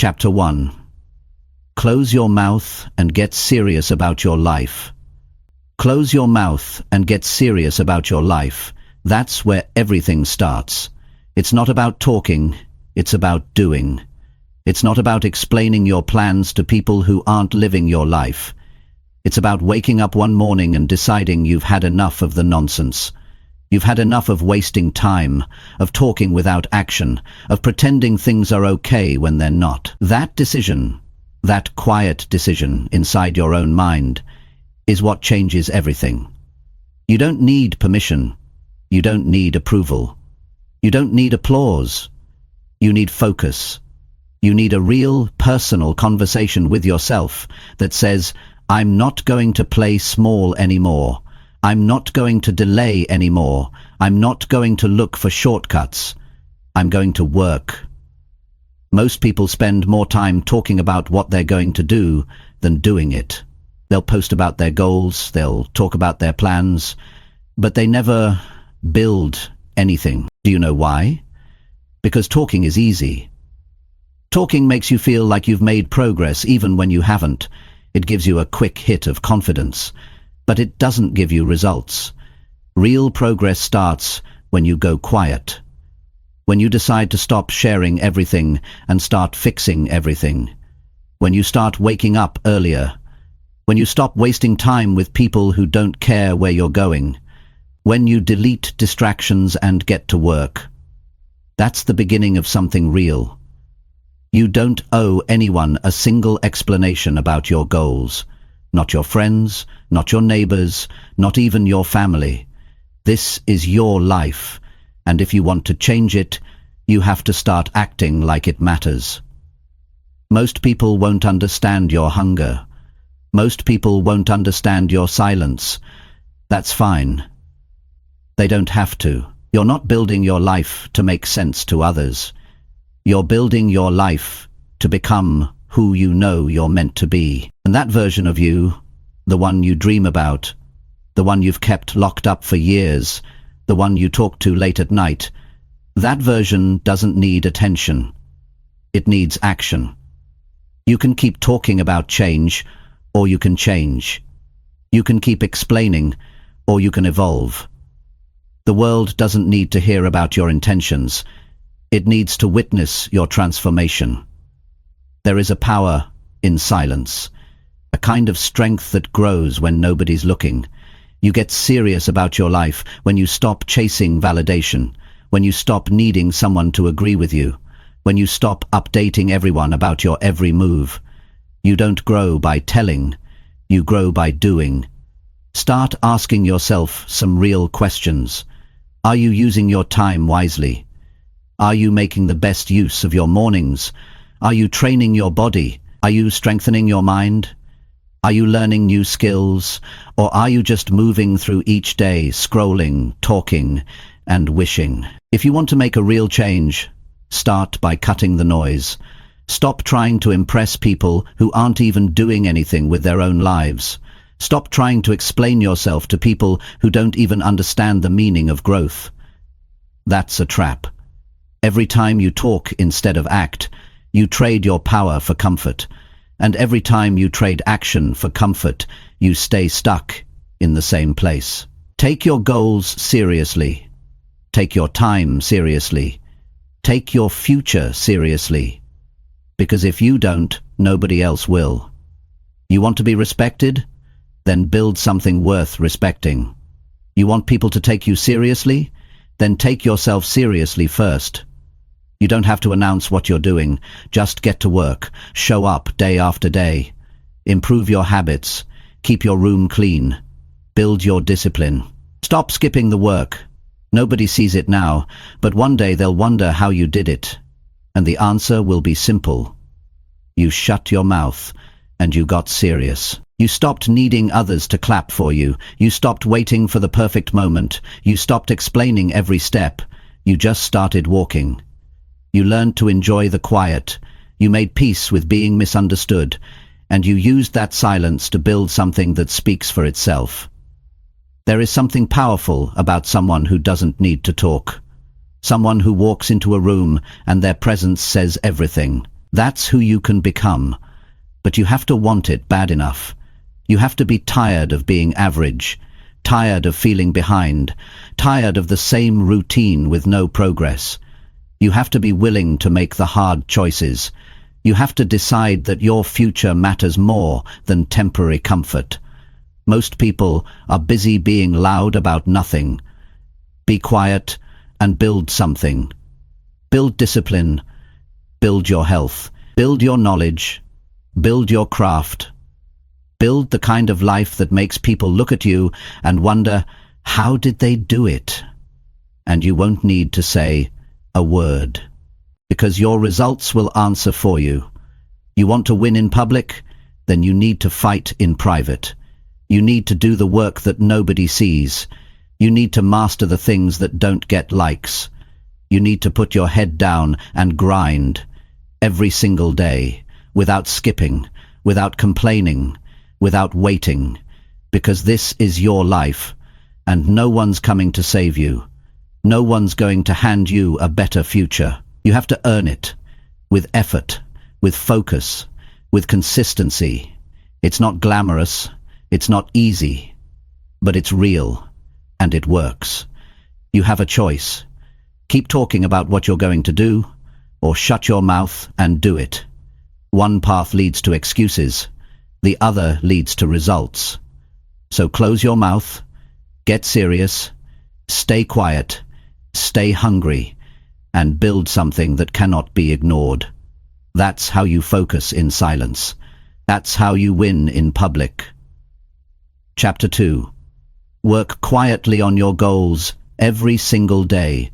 Chapter 1. Close your mouth and get serious about your life. Close your mouth and get serious about your life. That's where everything starts. It's not about talking, it's about doing. It's not about explaining your plans to people who aren't living your life. It's about waking up one morning and deciding you've had enough of the nonsense. You've had enough of wasting time, of talking without action, of pretending things are okay when they're not. That decision, that quiet decision inside your own mind, is what changes everything. You don't need permission. You don't need approval. You don't need applause. You need focus. You need a real, personal conversation with yourself that says, I'm not going to play small anymore. I'm not going to delay anymore. I'm not going to look for shortcuts. I'm going to work. Most people spend more time talking about what they're going to do than doing it. They'll post about their goals, they'll talk about their plans, but they never build anything. Do you know why? Because talking is easy. Talking makes you feel like you've made progress even when you haven't. It gives you a quick hit of confidence. But it doesn't give you results. Real progress starts when you go quiet. When you decide to stop sharing everything and start fixing everything. When you start waking up earlier. When you stop wasting time with people who don't care where you're going. When you delete distractions and get to work. That's the beginning of something real. You don't owe anyone a single explanation about your goals. Not your friends, not your neighbors, not even your family. This is your life, and if you want to change it, you have to start acting like it matters. Most people won't understand your hunger. Most people won't understand your silence. That's fine. They don't have to. You're not building your life to make sense to others. You're building your life to become who you know you're meant to be. And that version of you, the one you dream about, the one you've kept locked up for years, the one you talk to late at night, that version doesn't need attention. It needs action. You can keep talking about change, or you can change. You can keep explaining, or you can evolve. The world doesn't need to hear about your intentions. It needs to witness your transformation. There is a power in silence, a kind of strength that grows when nobody's looking. You get serious about your life when you stop chasing validation, when you stop needing someone to agree with you, when you stop updating everyone about your every move. You don't grow by telling, you grow by doing. Start asking yourself some real questions. Are you using your time wisely? Are you making the best use of your mornings? Are you training your body? Are you strengthening your mind? Are you learning new skills? Or are you just moving through each day, scrolling, talking, and wishing? If you want to make a real change, start by cutting the noise. Stop trying to impress people who aren't even doing anything with their own lives. Stop trying to explain yourself to people who don't even understand the meaning of growth. That's a trap. Every time you talk instead of act, you trade your power for comfort. And every time you trade action for comfort, you stay stuck in the same place. Take your goals seriously. Take your time seriously. Take your future seriously. Because if you don't, nobody else will. You want to be respected? Then build something worth respecting. You want people to take you seriously? Then take yourself seriously first. You don't have to announce what you're doing. Just get to work. Show up day after day. Improve your habits. Keep your room clean. Build your discipline. Stop skipping the work. Nobody sees it now, but one day they'll wonder how you did it. And the answer will be simple. You shut your mouth, and you got serious. You stopped needing others to clap for you. You stopped waiting for the perfect moment. You stopped explaining every step. You just started walking. You learned to enjoy the quiet. You made peace with being misunderstood. And you used that silence to build something that speaks for itself. There is something powerful about someone who doesn't need to talk. Someone who walks into a room and their presence says everything. That's who you can become. But you have to want it bad enough. You have to be tired of being average, tired of feeling behind, tired of the same routine with no progress. You have to be willing to make the hard choices. You have to decide that your future matters more than temporary comfort. Most people are busy being loud about nothing. Be quiet and build something. Build discipline. Build your health. Build your knowledge. Build your craft. Build the kind of life that makes people look at you and wonder, how did they do it? And you won't need to say a word, because your results will answer for you. You want to win in public? Then you need to fight in private. You need to do the work that nobody sees. You need to master the things that don't get likes. You need to put your head down and grind every single day, without skipping, without complaining, without waiting, because this is your life, and no one's coming to save you. No one's going to hand you a better future. You have to earn it, with effort, with focus, with consistency. It's not glamorous, it's not easy, but it's real, and it works. You have a choice. Keep talking about what you're going to do, or shut your mouth and do it. One path leads to excuses, the other leads to results. So close your mouth, get serious, stay quiet, stay hungry, and build something that cannot be ignored. That's how you focus in silence. That's how you win in public. Chapter 2. Work quietly on your goals every single day.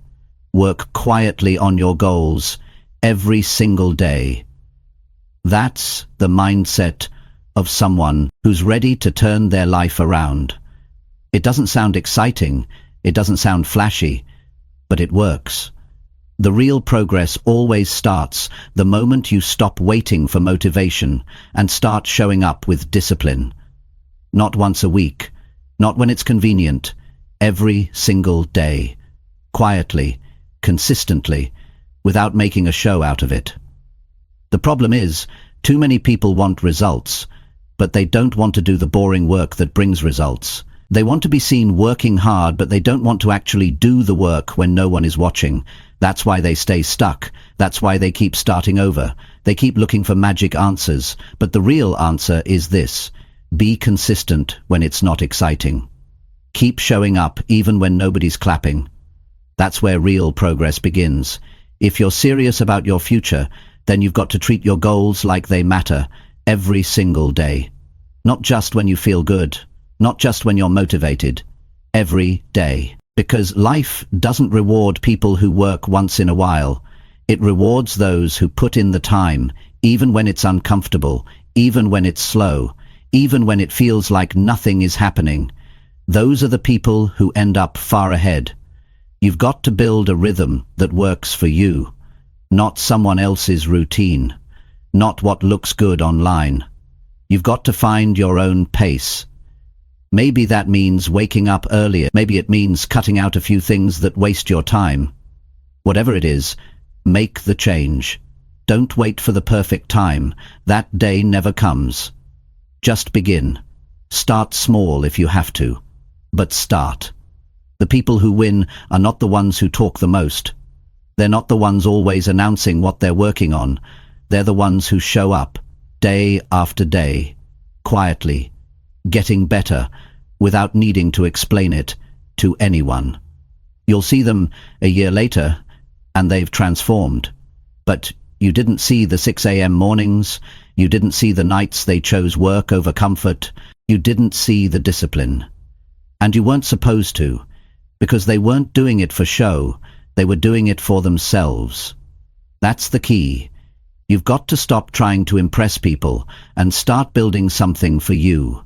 Work quietly on your goals every single day. That's the mindset of someone who's ready to turn their life around. It doesn't sound exciting, it doesn't sound flashy, but it works. The real progress always starts the moment you stop waiting for motivation and start showing up with discipline. Not once a week, not when it's convenient, every single day. Quietly, consistently, without making a show out of it. The problem is, too many people want results, but they don't want to do the boring work that brings results. They want to be seen working hard, but they don't want to actually do the work when no one is watching. That's why they stay stuck. That's why they keep starting over. They keep looking for magic answers. But the real answer is this: be consistent when it's not exciting. Keep showing up even when nobody's clapping. That's where real progress begins. If you're serious about your future, then you've got to treat your goals like they matter every single day. Not just when you feel good, not just when you're motivated, every day. Because life doesn't reward people who work once in a while. It rewards those who put in the time, even when it's uncomfortable, even when it's slow, even when it feels like nothing is happening. Those are the people who end up far ahead. You've got to build a rhythm that works for you, not someone else's routine, not what looks good online. You've got to find your own pace. Maybe that means waking up earlier. Maybe it means cutting out a few things that waste your time. Whatever it is, make the change. Don't wait for the perfect time. That day never comes. Just begin. Start small if you have to, but start. The people who win are not the ones who talk the most. They're not the ones always announcing what they're working on. They're the ones who show up, day after day, quietly, getting better, without needing to explain it to anyone. You'll see them a year later, and they've transformed. But you didn't see the 6 a.m. mornings, you didn't see the nights they chose work over comfort, you didn't see the discipline. And you weren't supposed to, because they weren't doing it for show, they were doing it for themselves. That's the key. You've got to stop trying to impress people and start building something for you.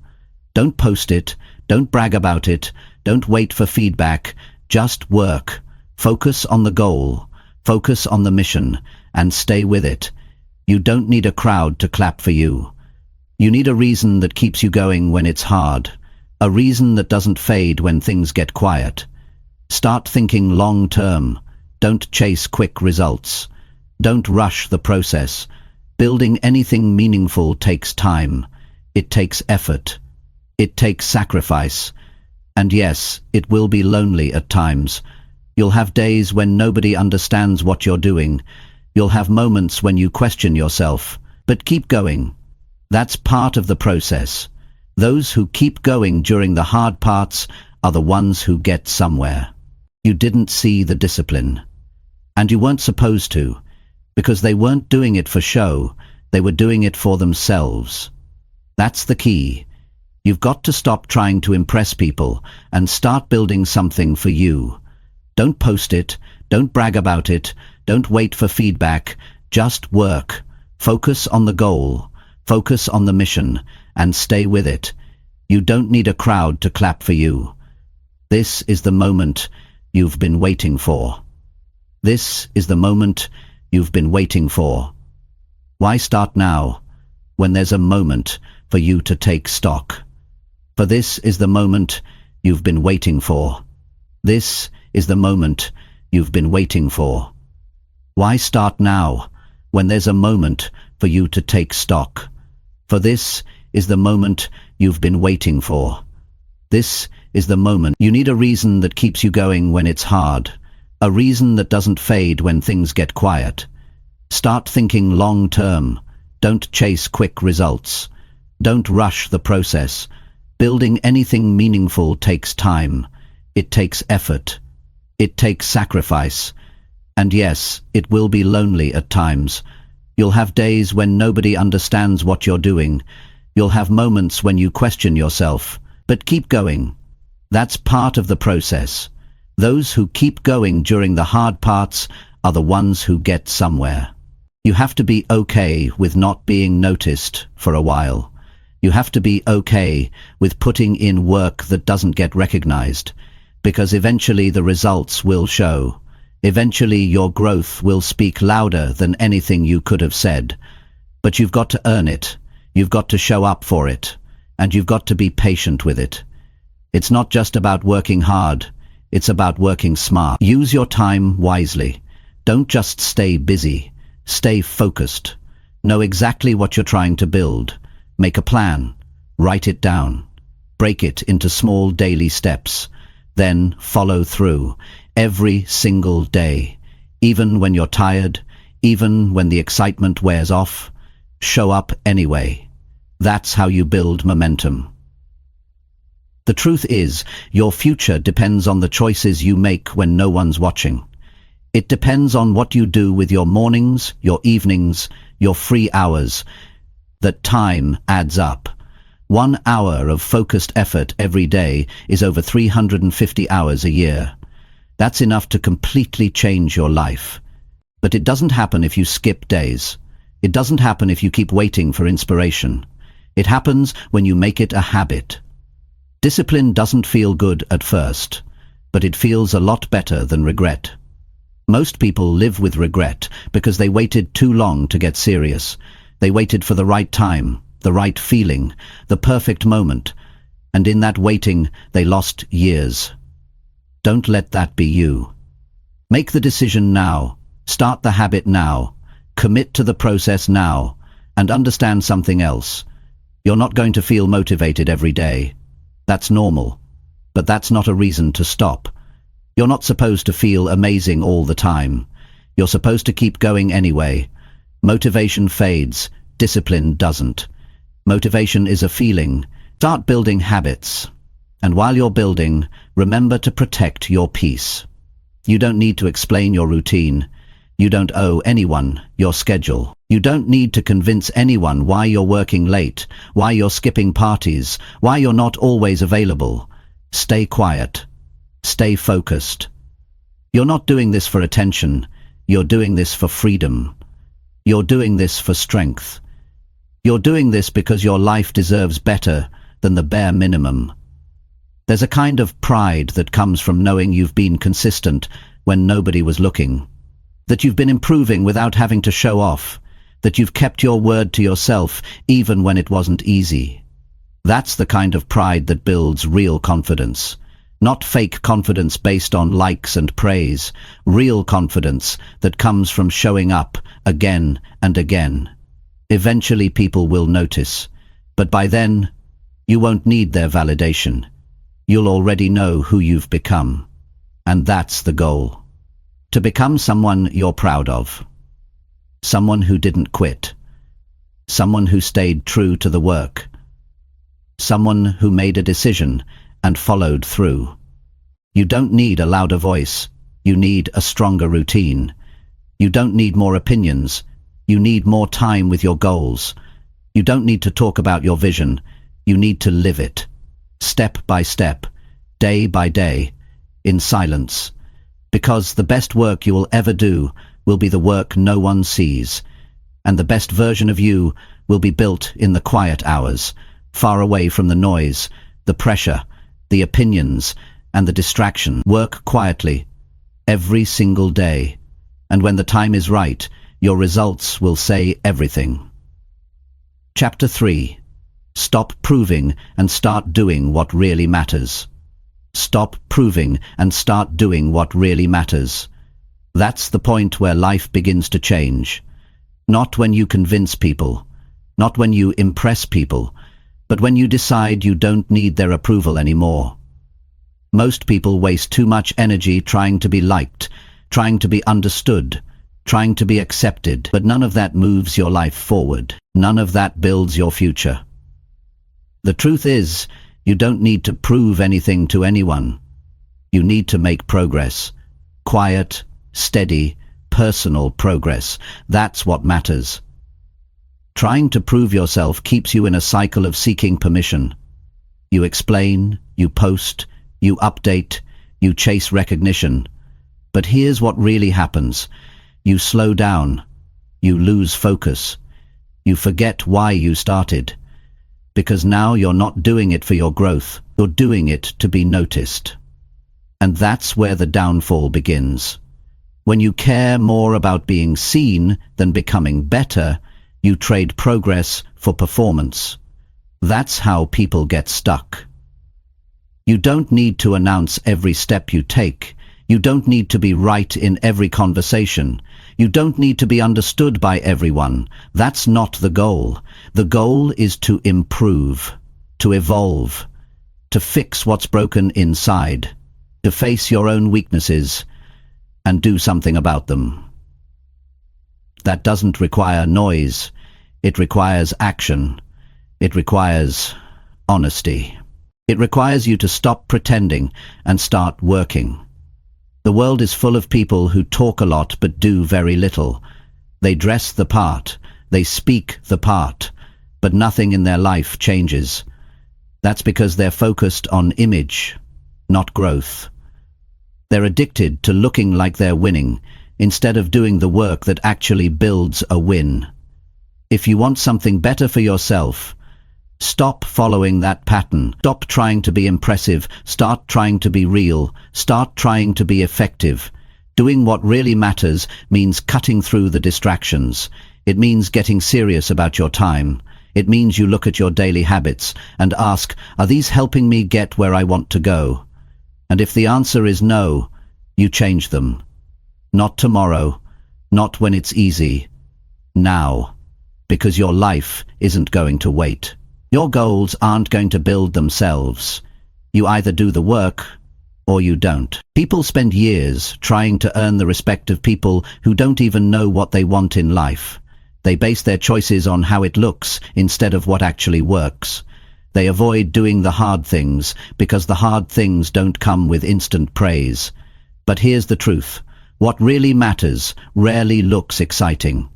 Don't post it, don't brag about it, don't wait for feedback, just work. Focus on the goal, focus on the mission, and stay with it. You don't need a crowd to clap for you. You need a reason that keeps you going when it's hard, a reason that doesn't fade when things get quiet. Start thinking long term. Don't chase quick results. Don't rush the process. Building anything meaningful takes time. It takes effort. It takes sacrifice. And yes, it will be lonely at times. You'll have days when nobody understands what you're doing. You'll have moments when you question yourself. But keep going. That's part of the process. Those who keep going during the hard parts are the ones who get somewhere. You didn't see the discipline. And you weren't supposed to, because they weren't doing it for show, they were doing it for themselves. That's the key. You've got to stop trying to impress people and start building something for you. Don't post it, don't brag about it, don't wait for feedback, just work. Focus on the goal, focus on the mission, and stay with it. You don't need a crowd to clap for you. This is the moment you've been waiting for. This is the moment you've been waiting for. Why start now, when there's a moment for you to take stock? For this is the moment you've been waiting for. This is the moment you've been waiting for. Why start now, when there's a moment for you to take stock? For this is the moment you've been waiting for. This is the moment. You need a reason that keeps you going when it's hard. A reason that doesn't fade when things get quiet. Start thinking long-term. Don't chase quick results. Don't rush the process. Building anything meaningful takes time. It takes effort. It takes sacrifice. And yes, it will be lonely at times. You'll have days when nobody understands what you're doing. You'll have moments when you question yourself. But keep going. That's part of the process. Those who keep going during the hard parts are the ones who get somewhere. You have to be okay with not being noticed for a while. You have to be okay with putting in work that doesn't get recognized, because eventually the results will show. Eventually your growth will speak louder than anything you could have said. But you've got to earn it. You've got to show up for it. And you've got to be patient with it. It's not just about working hard. It's about working smart. Use your time wisely. Don't just stay busy. Stay focused. Know exactly what you're trying to build. Make a plan. Write it down. Break it into small daily steps. Then follow through every single day. Even when you're tired, even when the excitement wears off, show up anyway. That's how you build momentum. The truth is, your future depends on the choices you make when no one's watching. It depends on what you do with your mornings, your evenings, your free hours. That time adds up. 1 hour of focused effort every day is over 350 hours a year. That's enough to completely change your life. But it doesn't happen if you skip days. It doesn't happen if you keep waiting for inspiration. It happens when you make it a habit. Discipline doesn't feel good at first, but it feels a lot better than regret. Most people live with regret because they waited too long to get serious. They waited for the right time, the right feeling, the perfect moment, and in that waiting, they lost years. Don't let that be you. Make the decision now. Start the habit now. Commit to the process now. And understand something else. You're not going to feel motivated every day. That's normal. But that's not a reason to stop. You're not supposed to feel amazing all the time. You're supposed to keep going anyway. Motivation fades. Discipline doesn't. Motivation is a feeling. Start building habits. And while you're building, remember to protect your peace. You don't need to explain your routine. You don't owe anyone your schedule. You don't need to convince anyone why you're working late, why you're skipping parties, why you're not always available. Stay quiet. Stay focused. You're not doing this for attention. You're doing this for freedom. You're doing this for strength. You're doing this because your life deserves better than the bare minimum. There's a kind of pride that comes from knowing you've been consistent when nobody was looking. That you've been improving without having to show off. That you've kept your word to yourself even when it wasn't easy. That's the kind of pride that builds real confidence. Not fake confidence based on likes and praise. Real confidence that comes from showing up again and again. Eventually people will notice, but by then, you won't need their validation. You'll already know who you've become. And that's the goal. To become someone you're proud of. Someone who didn't quit. Someone who stayed true to the work. Someone who made a decision and followed through. You don't need a louder voice. You need a stronger routine. You don't need more opinions. You need more time with your goals. You don't need to talk about your vision. You need to live it. Step by step, day by day, in silence. Because the best work you will ever do will be the work no one sees. And the best version of you will be built in the quiet hours, far away from the noise, the pressure, the opinions, and the distraction. Work quietly, every single day. And when the time is right, your results will say everything. Chapter 3. Stop proving and start doing what really matters. Stop proving and start doing what really matters. That's the point where life begins to change. Not when you convince people, not when you impress people, but when you decide you don't need their approval anymore. Most people waste too much energy trying to be liked, trying to be understood, trying to be accepted, but none of that moves your life forward. None of that builds your future. The truth is, you don't need to prove anything to anyone. You need to make progress. Quiet, steady, personal progress. That's what matters. Trying to prove yourself keeps you in a cycle of seeking permission. You explain, you post, you update, you chase recognition. But here's what really happens. You slow down. You lose focus. You forget why you started. Because now you're not doing it for your growth. You're doing it to be noticed. And that's where the downfall begins. When you care more about being seen than becoming better, you trade progress for performance. That's how people get stuck. You don't need to announce every step you take. You don't need to be right in every conversation. You don't need to be understood by everyone. That's not the goal. The goal is to improve, to evolve, to fix what's broken inside, to face your own weaknesses and do something about them. That doesn't require noise. It requires action. It requires honesty. It requires you to stop pretending and start working. The world is full of people who talk a lot but do very little. They dress the part, they speak the part, but nothing in their life changes. That's because they're focused on image, not growth. They're addicted to looking like they're winning, instead of doing the work that actually builds a win. If you want something better for yourself, stop following that pattern. Stop trying to be impressive. Start trying to be real. Start trying to be effective. Doing what really matters means cutting through the distractions. It means getting serious about your time. It means you look at your daily habits and ask, are these helping me get where I want to go? And if the answer is no, you change them. Not tomorrow, not when it's easy. Now. Because your life isn't going to wait. Your goals aren't going to build themselves. You either do the work or you don't. People spend years trying to earn the respect of people who don't even know what they want in life. They base their choices on how it looks instead of what actually works. They avoid doing the hard things because the hard things don't come with instant praise. But here's the truth. What really matters rarely looks exciting.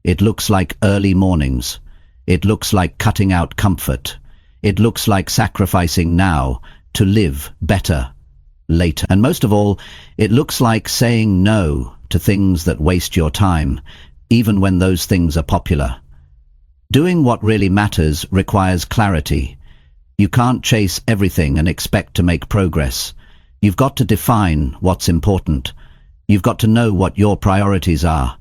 It looks like early mornings. It looks like cutting out comfort. It looks like sacrificing now to live better later. And most of all, it looks like saying no to things that waste your time, even when those things are popular. Doing what really matters requires clarity. You can't chase everything and expect to make progress. You've got to define what's important. You've got to know what your priorities are.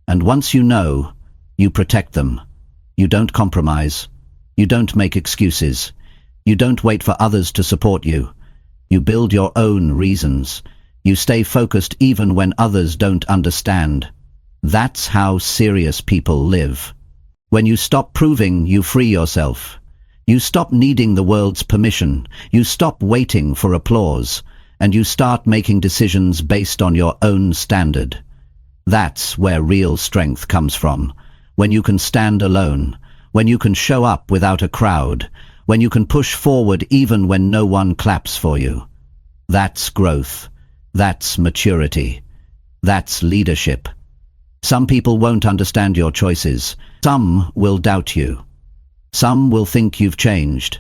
And once you know, you protect them. You don't compromise. You don't make excuses. You don't wait for others to support you. You build your own reasons. You stay focused even when others don't understand. That's how serious people live. When you stop proving, you free yourself. You stop needing the world's permission. You stop waiting for applause. And you start making decisions based on your own standard. That's where real strength comes from. When you can stand alone. When you can show up without a crowd. When you can push forward even when no one claps for you. That's growth. That's maturity. That's leadership. Some people won't understand your choices. Some will doubt you. Some will think you've changed.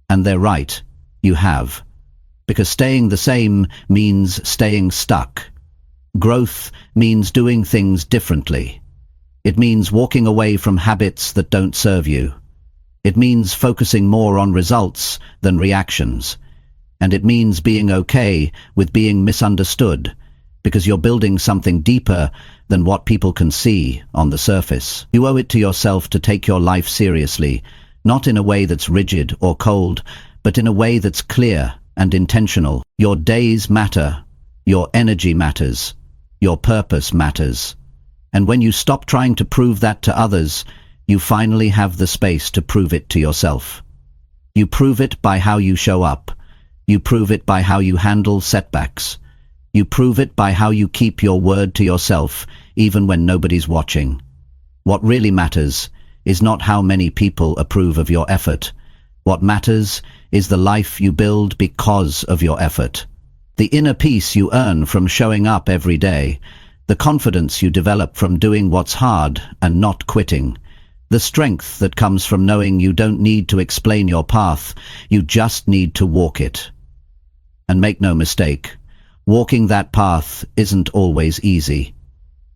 And they're right. You have. Because staying the same means staying stuck. Growth means doing things differently. It means walking away from habits that don't serve you. It means focusing more on results than reactions. And it means being okay with being misunderstood, because you're building something deeper than what people can see on the surface. You owe it to yourself to take your life seriously, not in a way that's rigid or cold, but in a way that's clear and intentional. Your days matter. Your energy matters. Your purpose matters. And when you stop trying to prove that to others, you finally have the space to prove it to yourself. You prove it by how you show up. You prove it by how you handle setbacks. You prove it by how you keep your word to yourself, even when nobody's watching. What really matters is not how many people approve of your effort. What matters is the life you build because of your effort. The inner peace you earn from showing up every day. The confidence you develop from doing what's hard and not quitting. The strength that comes from knowing you don't need to explain your path, you just need to walk it. And make no mistake, walking that path isn't always easy.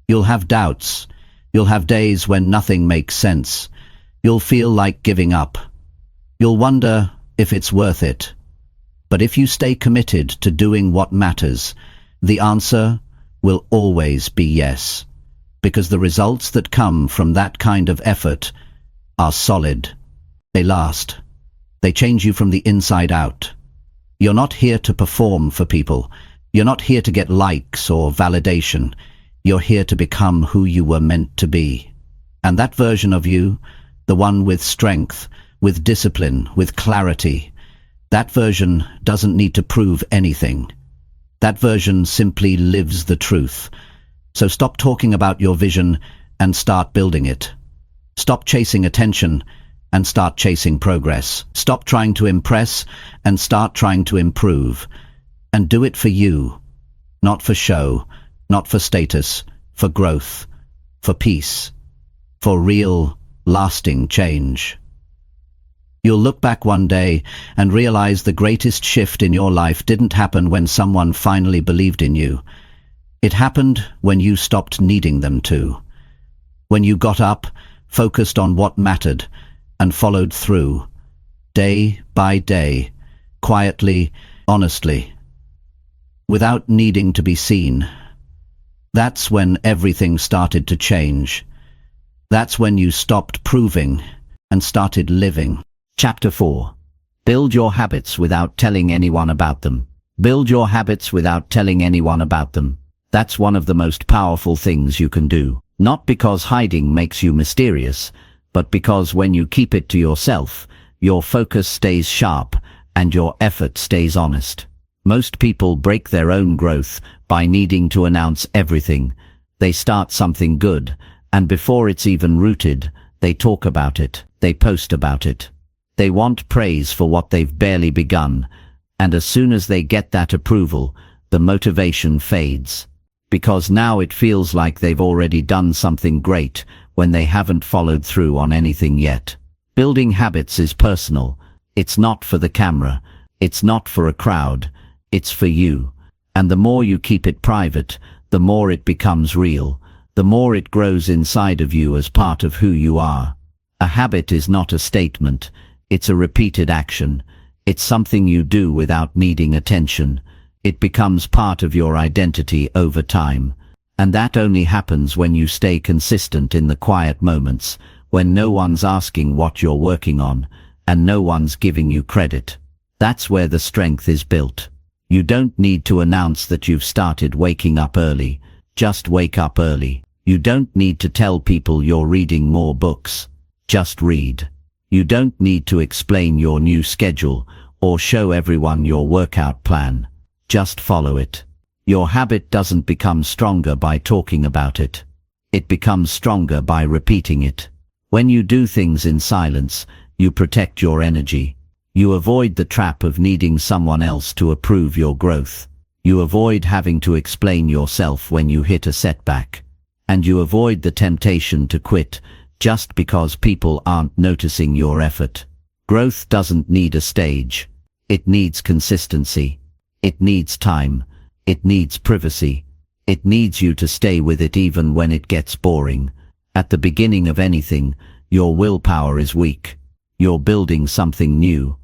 You'll have doubts. You'll have days when nothing makes sense. You'll feel like giving up. You'll wonder if it's worth it. But if you stay committed to doing what matters, the answer will always be yes. Because the results that come from that kind of effort are solid. They last. They change you from the inside out. You're not here to perform for people. You're not here to get likes or validation. You're here to become who you were meant to be. And that version of you, the one with strength, with discipline, with clarity, that version doesn't need to prove anything. That version simply lives the truth. So stop talking about your vision and start building it. Stop chasing attention and start chasing progress. Stop trying to impress and start trying to improve. And do it for you, not for show, not for status, for growth, for peace, for real, lasting change. You'll look back one day and realize the greatest shift in your life didn't happen when someone finally believed in you. It happened when you stopped needing them to. When you got up, focused on what mattered, and followed through, day by day, quietly, honestly, without needing to be seen. That's when everything started to change. That's when you stopped proving and started living. Chapter 4. Build your habits without telling anyone about them. Build your habits without telling anyone about them. That's one of the most powerful things you can do. Not because hiding makes you mysterious, but because when you keep it to yourself, your focus stays sharp and your effort stays honest. Most people break their own growth by needing to announce everything. They start something good, and before it's even rooted, they talk about it, they post about it. They want praise for what they've barely begun, and as soon as they get that approval, the motivation fades. Because now it feels like they've already done something great when they haven't followed through on anything yet. Building habits is personal. It's not for the camera. It's not for a crowd. It's for you. And the more you keep it private, the more it becomes real. The more it grows inside of you as part of who you are. A habit is not a statement. It's a repeated action. It's something you do without needing attention. It becomes part of your identity over time. And that only happens when you stay consistent in the quiet moments, when no one's asking what you're working on, and no one's giving you credit. That's where the strength is built. You don't need to announce that you've started waking up early. Just wake up early. You don't need to tell people you're reading more books. Just read. You don't need to explain your new schedule or show everyone your workout plan. Just follow it. Your habit doesn't become stronger by talking about it. It becomes stronger by repeating it. When you do things in silence, you protect your energy. You avoid the trap of needing someone else to approve your growth. You avoid having to explain yourself when you hit a setback. And you avoid the temptation to quit just because people aren't noticing your effort. Growth doesn't need a stage. It needs consistency. It needs time. It needs privacy. It needs you to stay with it even when it gets boring. At the beginning of anything, your willpower is weak. You're building something new.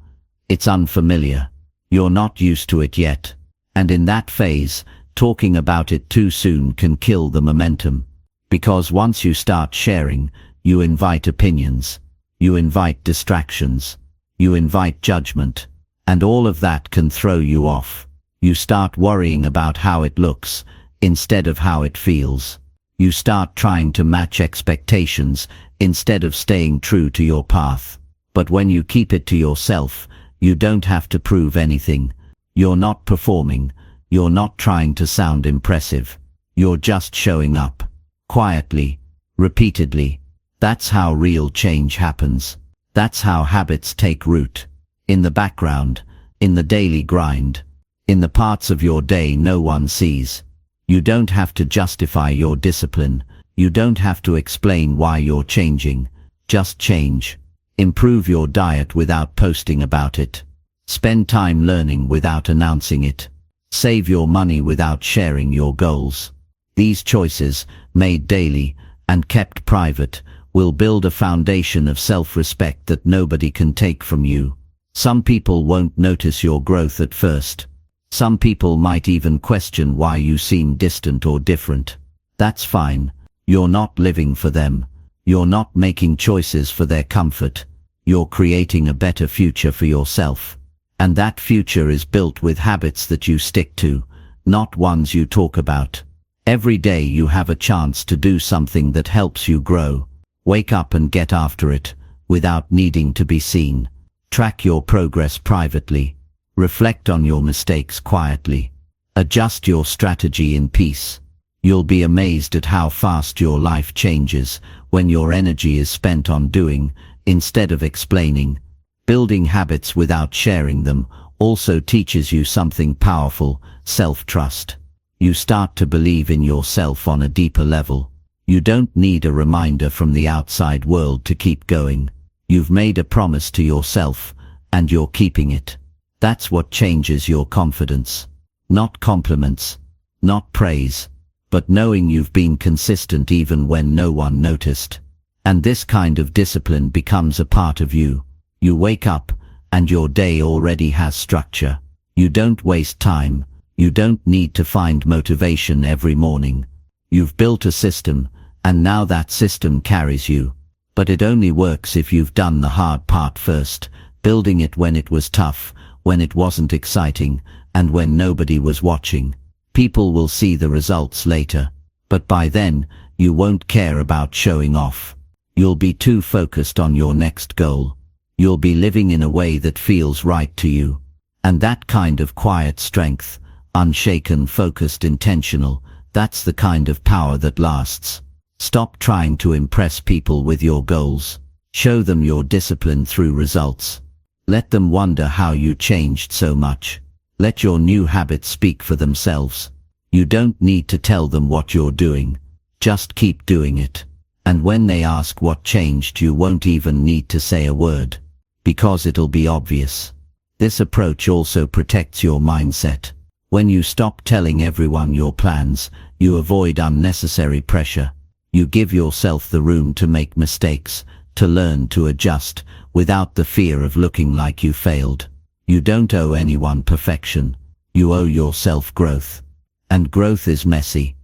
It's unfamiliar. You're not used to it yet. And in that phase, talking about it too soon can kill the momentum. Because once you start sharing, you invite opinions. You invite distractions. You invite judgment. And all of that can throw you off. You start worrying about how it looks, instead of how it feels. You start trying to match expectations, instead of staying true to your path. But when you keep it to yourself, you don't have to prove anything. You're not performing. You're not trying to sound impressive. You're just showing up. Quietly. Repeatedly. That's how real change happens. That's how habits take root. In the background. In the daily grind. In the parts of your day no one sees. You don't have to justify your discipline. You don't have to explain why you're changing. Just change. Improve your diet without posting about it. Spend time learning without announcing it. Save your money without sharing your goals. These choices, made daily and kept private, will build a foundation of self-respect that nobody can take from you. Some people won't notice your growth at first. Some people might even question why you seem distant or different. That's fine. You're not living for them. You're not making choices for their comfort. You're creating a better future for yourself. And that future is built with habits that you stick to, not ones you talk about. Every day you have a chance to do something that helps you grow. Wake up and get after it, without needing to be seen. Track your progress privately. Reflect on your mistakes quietly. Adjust your strategy in peace. You'll be amazed at how fast your life changes when your energy is spent on doing, instead of explaining. Building habits without sharing them also teaches you something powerful: self-trust. You start to believe in yourself on a deeper level. You don't need a reminder from the outside world to keep going. You've made a promise to yourself, and you're keeping it. That's what changes your confidence. Not compliments, not praise, but knowing you've been consistent even when no one noticed. And this kind of discipline becomes a part of you. You wake up, and your day already has structure. You don't waste time. You don't need to find motivation every morning. You've built a system, and now that system carries you. But it only works if you've done the hard part first, building it when it was tough, when it wasn't exciting, and when nobody was watching. People will see the results later, but by then, you won't care about showing off. You'll be too focused on your next goal. You'll be living in a way that feels right to you. And that kind of quiet strength, unshaken, focused, intentional, that's the kind of power that lasts. Stop trying to impress people with your goals. Show them your discipline through results. Let them wonder how you changed so much. Let your new habits speak for themselves. You don't need to tell them what you're doing. Just keep doing it. And when they ask what changed, you won't even need to say a word, because it'll be obvious. This approach also protects your mindset. When you stop telling everyone your plans, you avoid unnecessary pressure. You give yourself the room to make mistakes, to learn, to adjust, without the fear of looking like you failed. You don't owe anyone perfection. You owe yourself growth. And growth is messy.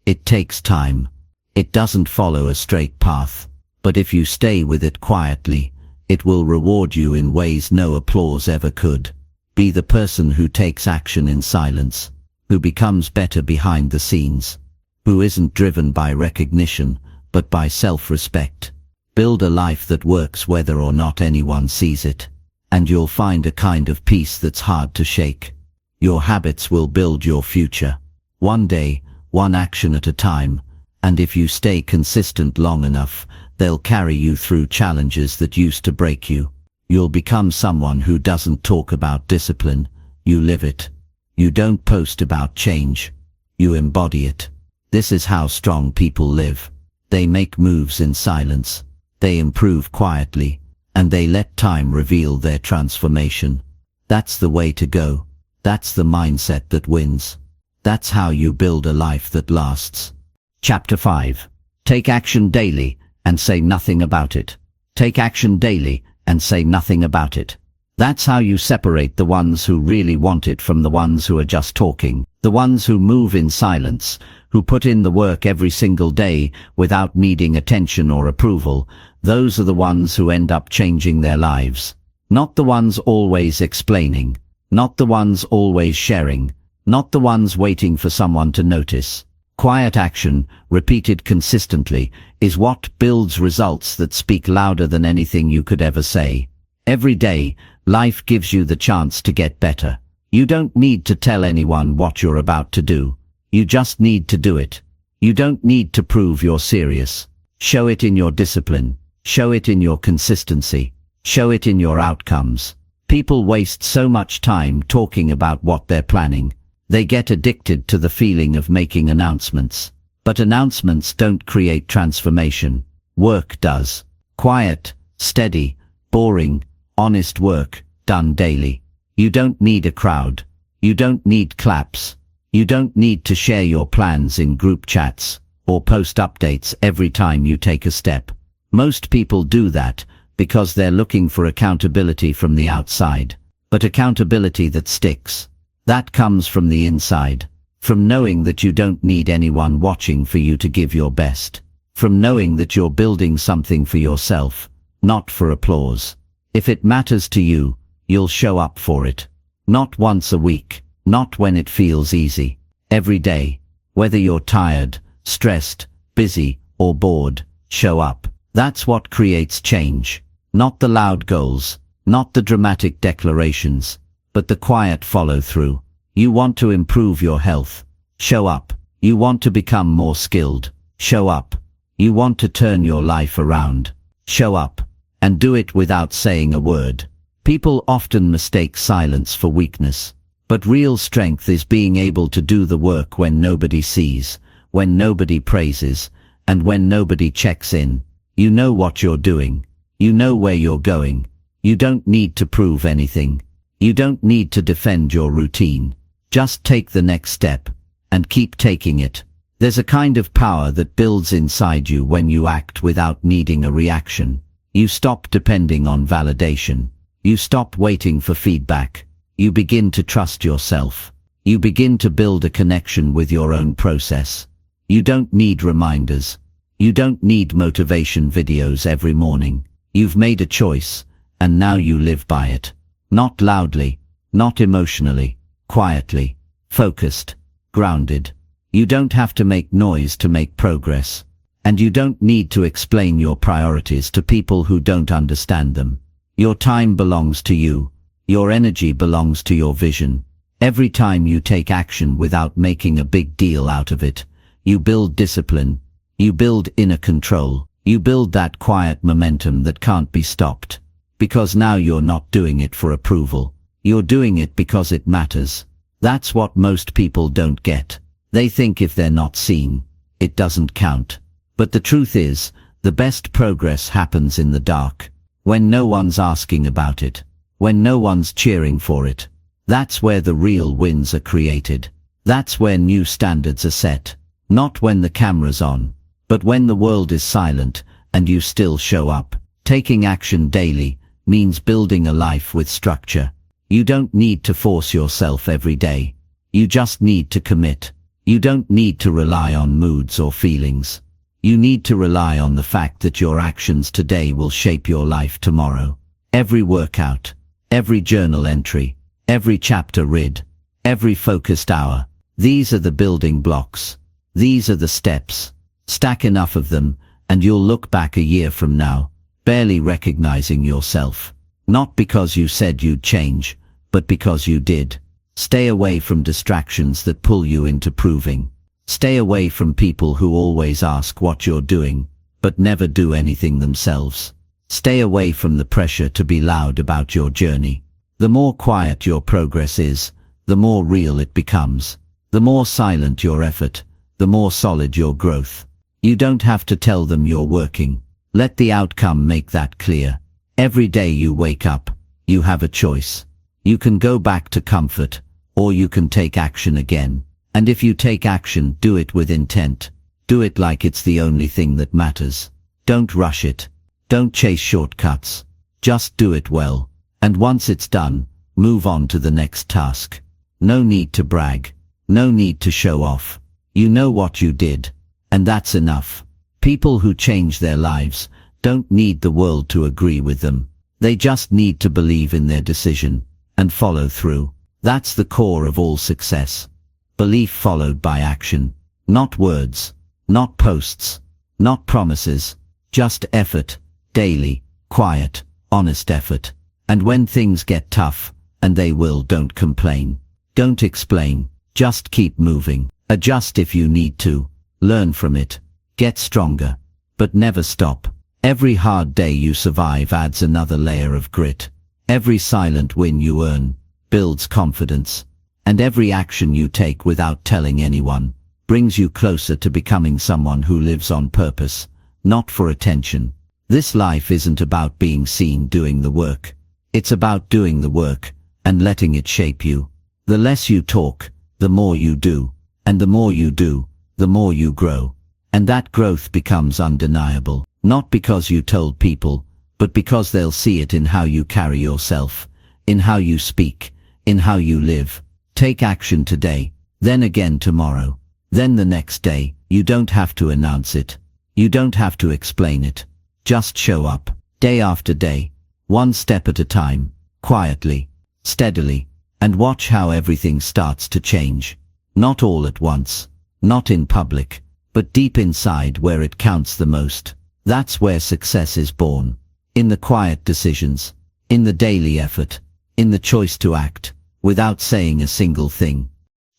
It takes time. It doesn't follow a straight path. But if you stay with it quietly, it will reward you in ways no applause ever could. Be the person who takes action in silence, who becomes better behind the scenes, who isn't driven by recognition, but by self-respect. Build a life that works whether or not anyone sees it. And you'll find a kind of peace that's hard to shake. Your habits will build your future. One day, one action at a time, and if you stay consistent long enough, they'll carry you through challenges that used to break you. You'll become someone who doesn't talk about discipline, you live it. You don't post about change, you embody it. This is how strong people live. They make moves in silence, they improve quietly, and they let time reveal their transformation. That's the way to go. That's the mindset that wins. That's how you build a life that lasts. Chapter 5. Take action daily and say nothing about it. Take action daily and say nothing about it. That's how you separate the ones who really want it from the ones who are just talking. The ones who move in silence, who put in the work every single day without needing attention or approval. Those are the ones who end up changing their lives. Not the ones always explaining. Not the ones always sharing. Not the ones waiting for someone to notice. Quiet action, repeated consistently, is what builds results that speak louder than anything you could ever say. Every day, life gives you the chance to get better. You don't need to tell anyone what you're about to do. You just need to do it. You don't need to prove you're serious. Show it in your discipline. Show it in your consistency. Show it in your outcomes. People waste so much time talking about what they're planning. They get addicted to the feeling of making announcements. But announcements don't create transformation. Work does. Quiet, steady, boring, honest work, done daily. You don't need a crowd. You don't need claps. You don't need to share your plans in group chats or post updates every time you take a step. Most people do that because they're looking for accountability from the outside. But accountability that sticks, that comes from the inside. From knowing that you don't need anyone watching for you to give your best. From knowing that you're building something for yourself, not for applause. If it matters to you, you'll show up for it. Not once a week, not when it feels easy. Every day. Whether you're tired, stressed, busy, or bored, show up. That's what creates change. Not the loud goals, not the dramatic declarations, but the quiet follow-through. You want to improve your health? Show up. You want to become more skilled? Show up. You want to turn your life around? Show up. And do it without saying a word. People often mistake silence for weakness. But real strength is being able to do the work when nobody sees, when nobody praises, and when nobody checks in. You know what you're doing. You know where you're going. You don't need to prove anything. You don't need to defend your routine. Just take the next step, and keep taking it. There's a kind of power that builds inside you when you act without needing a reaction. You stop depending on validation. You stop waiting for feedback. You begin to trust yourself. You begin to build a connection with your own process. You don't need reminders. You don't need motivation videos every morning. You've made a choice, and now you live by it. Not loudly, not emotionally, quietly, focused, grounded. You don't have to make noise to make progress. And you don't need to explain your priorities to people who don't understand them. Your time belongs to you. Your energy belongs to your vision. Every time you take action without making a big deal out of it, you build discipline. You build inner control. You build that quiet momentum that can't be stopped. Because now you're not doing it for approval. You're doing it because it matters. That's what most people don't get. They think if they're not seen, it doesn't count. But the truth is, the best progress happens in the dark. When no one's asking about it. When no one's cheering for it. That's where the real wins are created. That's where new standards are set. Not when the camera's on, but when the world is silent and you still show up. Taking action daily means building a life with structure. You don't need to force yourself every day. You just need to commit. You don't need to rely on moods or feelings. You need to rely on the fact that your actions today will shape your life tomorrow. Every workout, every journal entry, every chapter read, every focused hour. These are the building blocks. These are the steps. Stack enough of them, and you'll look back a year from now, barely recognizing yourself. Not because you said you'd change, but because you did. Stay away from distractions that pull you into proving. Stay away from people who always ask what you're doing, but never do anything themselves. Stay away from the pressure to be loud about your journey. The more quiet your progress is, the more real it becomes. The more silent your effort, the more solid your growth. You don't have to tell them you're working. Let the outcome make that clear. Every day you wake up, you have a choice. You can go back to comfort, or you can take action again. And if you take action, do it with intent. Do it like it's the only thing that matters. Don't rush it. Don't chase shortcuts. Just do it well. And once it's done, move on to the next task. No need to brag. No need to show off. You know what you did, and that's enough. People who change their lives don't need the world to agree with them. They just need to believe in their decision and follow through. That's the core of all success. Belief followed by action. Not words, not posts, not promises, just effort, daily, quiet, honest effort. And when things get tough, and they will, don't complain. Don't explain, just keep moving. Adjust if you need to. Learn from it. Get stronger. But never stop. Every hard day you survive adds another layer of grit. Every silent win you earn builds confidence. And every action you take without telling anyone brings you closer to becoming someone who lives on purpose, not for attention. This life isn't about being seen doing the work. It's about doing the work and letting it shape you. The less you talk, the more you do. And the more you do, the more you grow. And that growth becomes undeniable, not because you told people, but because they'll see it in how you carry yourself, in how you speak, in how you live. Take action today, then again tomorrow, then the next day. You don't have to announce it. You don't have to explain it. Just show up, day after day, one step at a time, quietly, steadily, and watch how everything starts to change. Not all at once, not in public, but deep inside where it counts the most. That's where success is born. In the quiet decisions, in the daily effort, in the choice to act, without saying a single thing.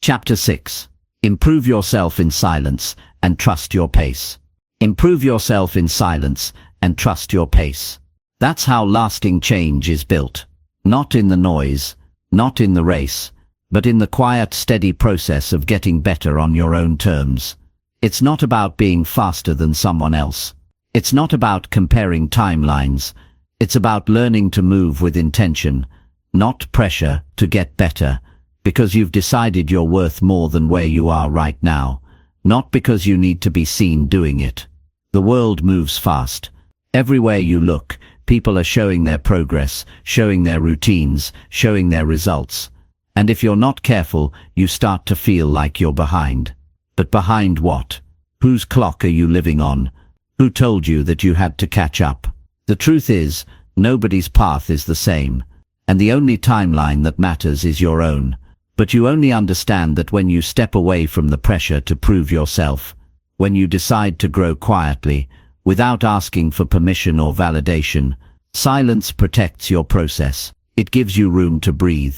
Chapter 6. Improve yourself in silence and trust your pace. Improve yourself in silence and trust your pace. That's how lasting change is built. Not in the noise, not in the race, but in the quiet, steady process of getting better on your own terms. It's not about being faster than someone else. It's not about comparing timelines. It's about learning to move with intention, not pressure, to get better, because you've decided you're worth more than where you are right now, not because you need to be seen doing it. The world moves fast. Everywhere you look, people are showing their progress, showing their routines, showing their results. And if you're not careful, you start to feel like you're behind. But behind what? Whose clock are you living on? Who told you that you had to catch up? The truth is, nobody's path is the same, and the only timeline that matters is your own. But you only understand that when you step away from the pressure to prove yourself, when you decide to grow quietly, without asking for permission or validation. Silence protects your process. It gives you room to breathe,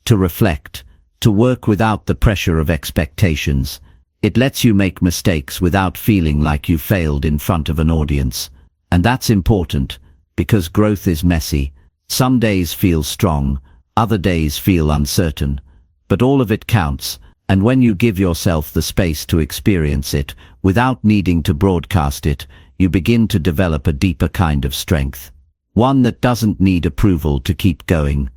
to reflect, to work without the pressure of expectations. It lets you make mistakes without feeling like you failed in front of an audience. And that's important, because growth is messy. Some days feel strong, other days feel uncertain. But all of it counts, and when you give yourself the space to experience it, without needing to broadcast it, you begin to develop a deeper kind of strength. One that doesn't need approval to keep going.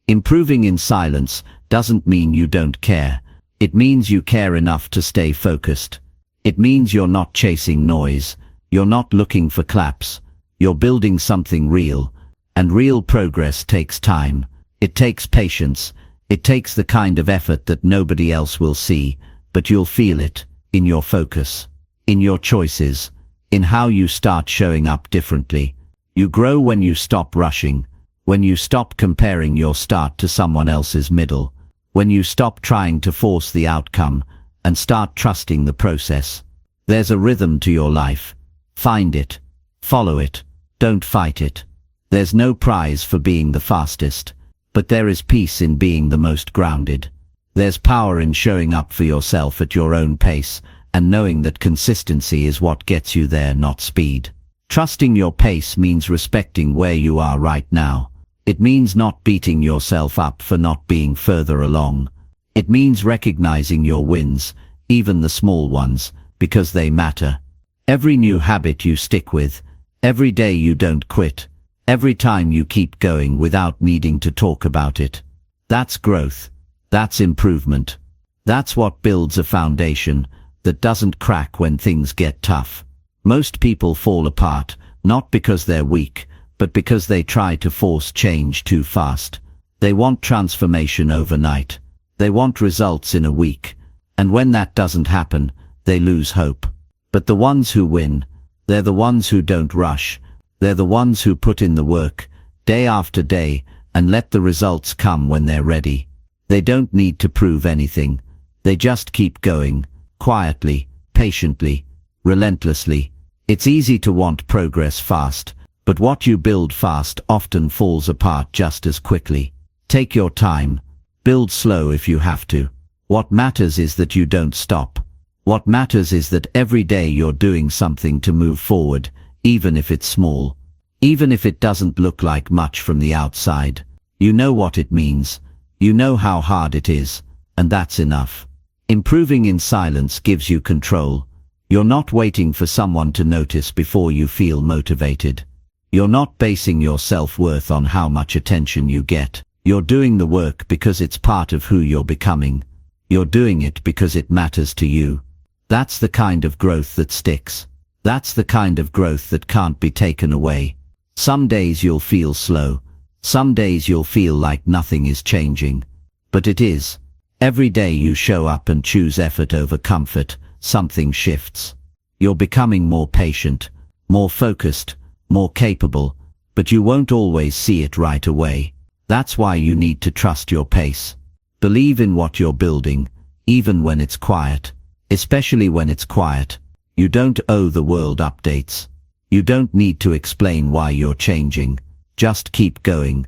Improving in silence doesn't mean you don't care. It means you care enough to stay focused. It means you're not chasing noise. You're not looking for claps. You're building something real. And real progress takes time. It takes patience. It takes the kind of effort that nobody else will see, but you'll feel it, in your focus, in your choices, in how you start showing up differently. You grow when you stop rushing, when you stop comparing your start to someone else's middle, when you stop trying to force the outcome and start trusting the process. There's a rhythm to your life. Find it. Follow it. Don't fight it. There's no prize for being the fastest, but there is peace in being the most grounded. There's power in showing up for yourself at your own pace and knowing that consistency is what gets you there, not speed. Trusting your pace means respecting where you are right now. It means not beating yourself up for not being further along. It means recognizing your wins, even the small ones, because they matter. Every new habit you stick with, every day you don't quit, every time you keep going without needing to talk about it. That's growth. That's improvement. That's what builds a foundation that doesn't crack when things get tough. Most people fall apart, not because they're weak, but because they try to force change too fast. They want transformation overnight. They want results in a week. And when that doesn't happen, they lose hope. But the ones who win, they're the ones who don't rush. They're the ones who put in the work, day after day, and let the results come when they're ready. They don't need to prove anything. They just keep going, quietly, patiently, relentlessly. It's easy to want progress fast, but what you build fast often falls apart just as quickly. Take your time. Build slow if you have to. What matters is that you don't stop. What matters is that every day you're doing something to move forward, even if it's small. Even if it doesn't look like much from the outside. You know what it means. You know how hard it is, and that's enough. Improving in silence gives you control. You're not waiting for someone to notice before you feel motivated. You're not basing your self-worth on how much attention you get. You're doing the work because it's part of who you're becoming. You're doing it because it matters to you. That's the kind of growth that sticks. That's the kind of growth that can't be taken away. Some days you'll feel slow. Some days you'll feel like nothing is changing. But it is. Every day you show up and choose effort over comfort, something shifts. You're becoming more patient, more focused, more capable, but you won't always see it right away. That's why you need to trust your pace. Believe in what you're building, even when it's quiet. Especially when it's quiet. You don't owe the world updates. You don't need to explain why you're changing. Just keep going.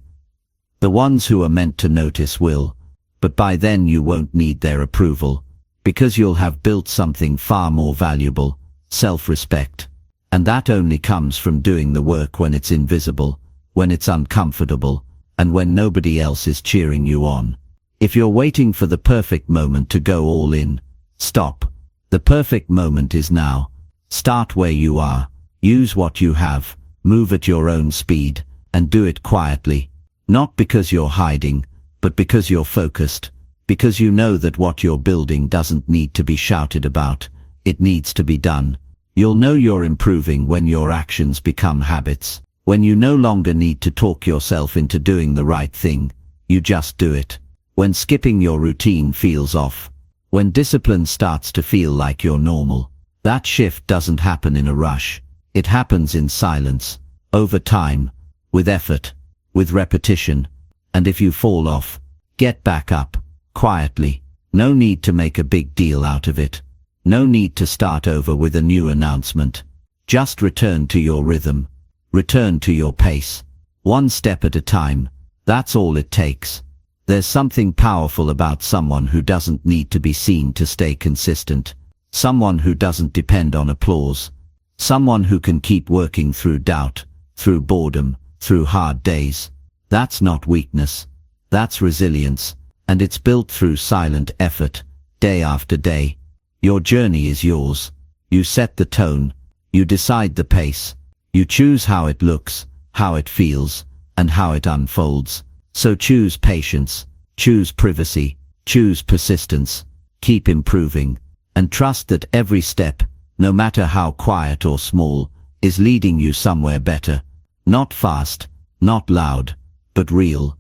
The ones who are meant to notice will, but by then you won't need their approval, because you'll have built something far more valuable, self-respect. And that only comes from doing the work when it's invisible, when it's uncomfortable, and when nobody else is cheering you on. If you're waiting for the perfect moment to go all in, stop. The perfect moment is now. Start where you are. Use what you have. Move at your own speed. And do it quietly. Not because you're hiding, but because you're focused. Because you know that what you're building doesn't need to be shouted about. It needs to be done. You'll know you're improving when your actions become habits. When you no longer need to talk yourself into doing the right thing. You just do it. When skipping your routine feels off. When discipline starts to feel like you're normal. That shift doesn't happen in a rush. It happens in silence. Over time. With effort, with repetition, and if you fall off, get back up, quietly. No need to make a big deal out of it. No need to start over with a new announcement. Just return to your rhythm. Return to your pace. One step at a time. That's all it takes. There's something powerful about someone who doesn't need to be seen to stay consistent. Someone who doesn't depend on applause. Someone who can keep working through doubt, through boredom, through hard days. That's not weakness. That's resilience. And it's built through silent effort, day after day. Your journey is yours. You set the tone. You decide the pace. You choose how it looks, how it feels, and how it unfolds. So choose patience. Choose privacy. Choose persistence. Keep improving. And trust that every step, no matter how quiet or small, is leading you somewhere better. Not fast, not loud, but real.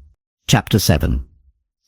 Chapter 7.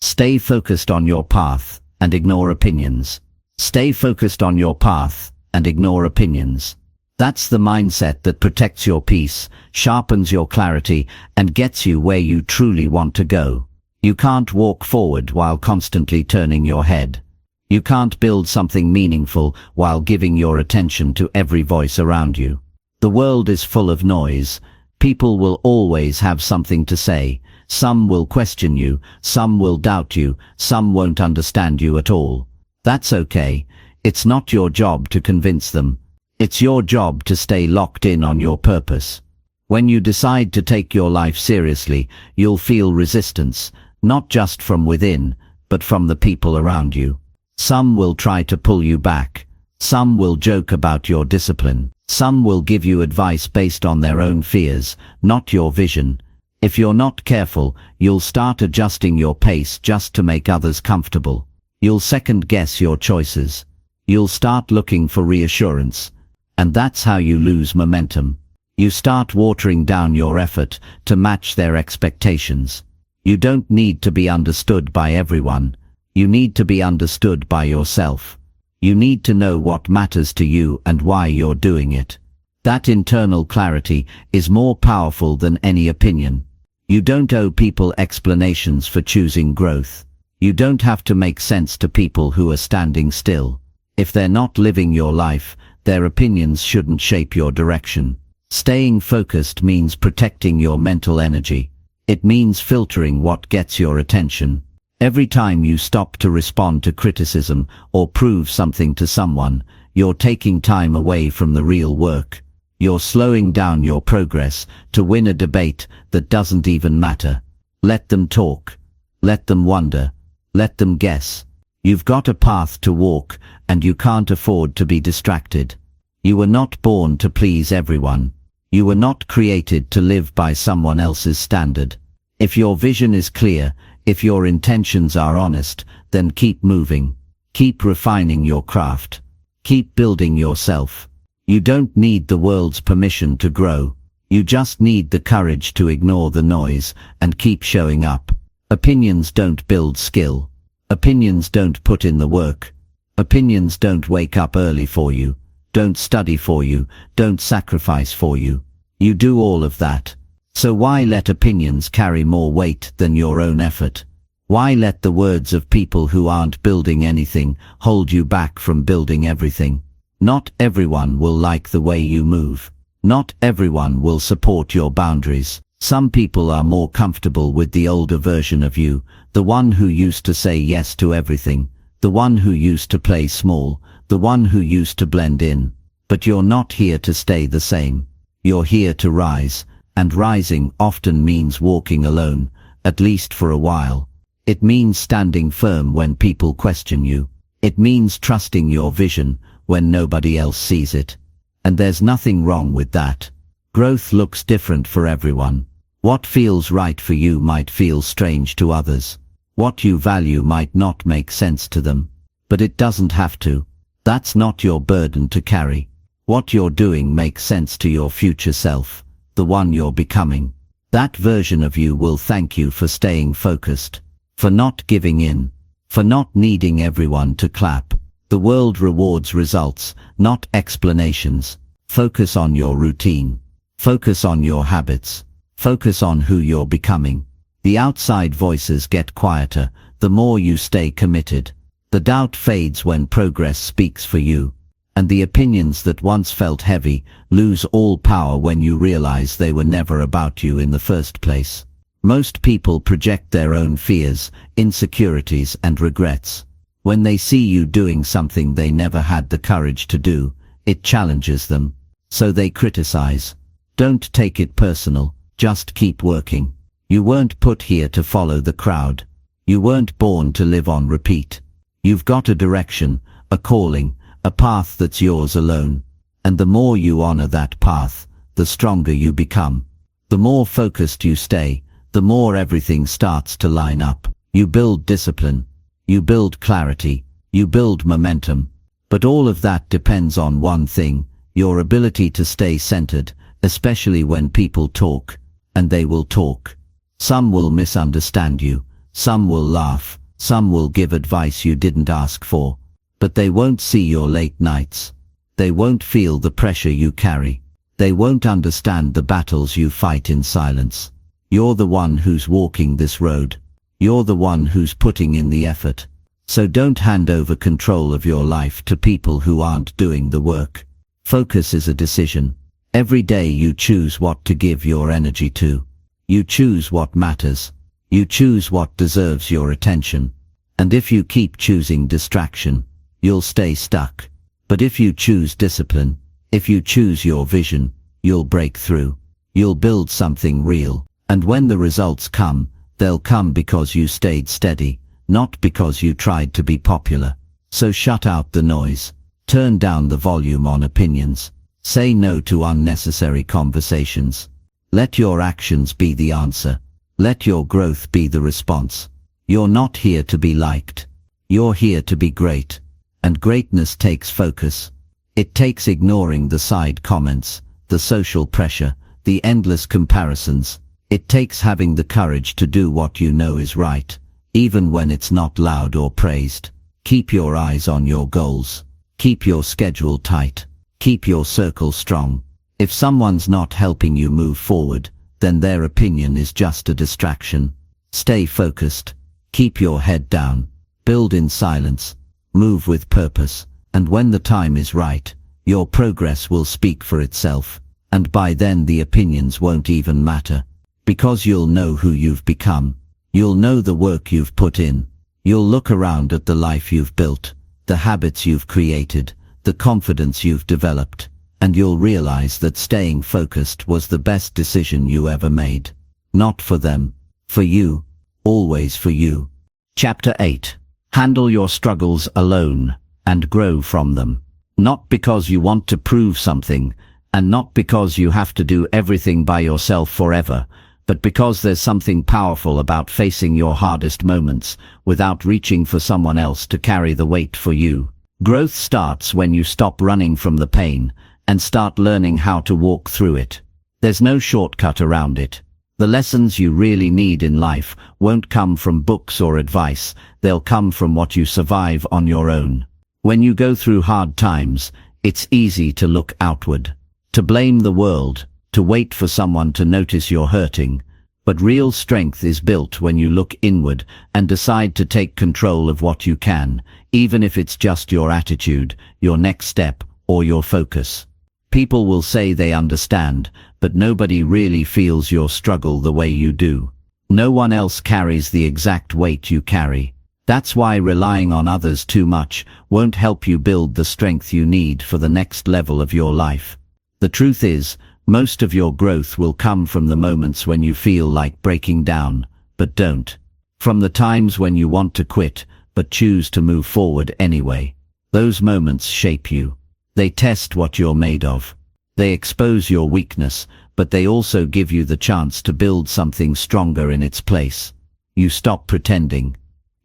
Stay focused on your path and ignore opinions. Stay focused on your path and ignore opinions. That's the mindset that protects your peace, sharpens your clarity, and gets you where you truly want to go. You can't walk forward while constantly turning your head. You can't build something meaningful while giving your attention to every voice around you. The world is full of noise. People will always have something to say. Some will question you, some will doubt you, some won't understand you at all. That's okay. It's not your job to convince them. It's your job to stay locked in on your purpose. When you decide to take your life seriously, you'll feel resistance, not just from within, but from the people around you. Some will try to pull you back. Some will joke about your discipline. Some will give you advice based on their own fears, not your vision. If you're not careful, you'll start adjusting your pace just to make others comfortable. You'll second-guess your choices. You'll start looking for reassurance. And that's how you lose momentum. You start watering down your effort to match their expectations. You don't need to be understood by everyone. You need to be understood by yourself. You need to know what matters to you and why you're doing it. That internal clarity is more powerful than any opinion. You don't owe people explanations for choosing growth. You don't have to make sense to people who are standing still. If they're not living your life, their opinions shouldn't shape your direction. Staying focused means protecting your mental energy. It means filtering what gets your attention. Every time you stop to respond to criticism or prove something to someone, you're taking time away from the real work. You're slowing down your progress to win a debate that doesn't even matter. Let them talk. Let them wonder. Let them guess. You've got a path to walk, and you can't afford to be distracted. You were not born to please everyone. You were not created to live by someone else's standard. If your vision is clear, if your intentions are honest, then keep moving. Keep refining your craft. Keep building yourself. You don't need the world's permission to grow. You just need the courage to ignore the noise and keep showing up. Opinions don't build skill. Opinions don't put in the work. Opinions don't wake up early for you, don't study for you, don't sacrifice for you. You do all of that. So why let opinions carry more weight than your own effort? Why let the words of people who aren't building anything hold you back from building everything? Not everyone will like the way you move. Not everyone will support your boundaries. Some people are more comfortable with the older version of you, the one who used to say yes to everything, the one who used to play small, the one who used to blend in. But you're not here to stay the same. You're here to rise, and rising often means walking alone, at least for a while. It means standing firm when people question you. It means trusting your vision when nobody else sees it. And there's nothing wrong with that. Growth looks different for everyone. What feels right for you might feel strange to others. What you value might not make sense to them. But it doesn't have to. That's not your burden to carry. What you're doing makes sense to your future self, the one you're becoming. That version of you will thank you for staying focused, for not giving in, for not needing everyone to clap. The world rewards results, not explanations. Focus on your routine. Focus on your habits. Focus on who you're becoming. The outside voices get quieter, the more you stay committed. The doubt fades when progress speaks for you. And the opinions that once felt heavy lose all power when you realize they were never about you in the first place. Most people project their own fears, insecurities, and regrets. When they see you doing something they never had the courage to do, it challenges them. So they criticize. Don't take it personal, just keep working. You weren't put here to follow the crowd. You weren't born to live on repeat. You've got a direction, a calling, a path that's yours alone. And the more you honor that path, the stronger you become. The more focused you stay, the more everything starts to line up. You build discipline. You build clarity. You build momentum. But all of that depends on one thing, your ability to stay centered, especially when people talk. And they will talk. Some will misunderstand you. Some will laugh. Some will give advice you didn't ask for. But they won't see your late nights. They won't feel the pressure you carry. They won't understand the battles you fight in silence. You're the one who's walking this road. You're the one who's putting in the effort. So don't hand over control of your life to people who aren't doing the work. Focus is a decision. Every day you choose what to give your energy to. You choose what matters. You choose what deserves your attention. And if you keep choosing distraction, you'll stay stuck. But if you choose discipline, if you choose your vision, you'll break through. You'll build something real. And when the results come, they'll come because you stayed steady, not because you tried to be popular. So shut out the noise. Turn down the volume on opinions. Say no to unnecessary conversations. Let your actions be the answer. Let your growth be the response. You're not here to be liked. You're here to be great. And greatness takes focus. It takes ignoring the side comments, the social pressure, the endless comparisons. It takes having the courage to do what you know is right, even when it's not loud or praised. Keep your eyes on your goals. Keep your schedule tight. Keep your circle strong. If someone's not helping you move forward, then their opinion is just a distraction. Stay focused. Keep your head down. Build in silence. Move with purpose. And when the time is right, your progress will speak for itself. And by then the opinions won't even matter. Because you'll know who you've become. You'll know the work you've put in. You'll look around at the life you've built, the habits you've created, the confidence you've developed, and you'll realize that staying focused was the best decision you ever made. Not for them, for you, always for you. Chapter 8. Handle your struggles alone and grow from them. Not because you want to prove something, and not because you have to do everything by yourself forever, but because there's something powerful about facing your hardest moments without reaching for someone else to carry the weight for you. Growth starts when you stop running from the pain and start learning how to walk through it. There's no shortcut around it. The lessons you really need in life won't come from books or advice, they'll come from what you survive on your own. When you go through hard times, it's easy to look outward, to blame the world, to wait for someone to notice you're hurting. But real strength is built when you look inward and decide to take control of what you can, even if it's just your attitude, your next step, or your focus. People will say they understand, but nobody really feels your struggle the way you do. No one else carries the exact weight you carry. That's why relying on others too much won't help you build the strength you need for the next level of your life. The truth is, most of your growth will come from the moments when you feel like breaking down, but don't. From the times when you want to quit, but choose to move forward anyway. Those moments shape you. They test what you're made of. They expose your weakness, but they also give you the chance to build something stronger in its place. You stop pretending.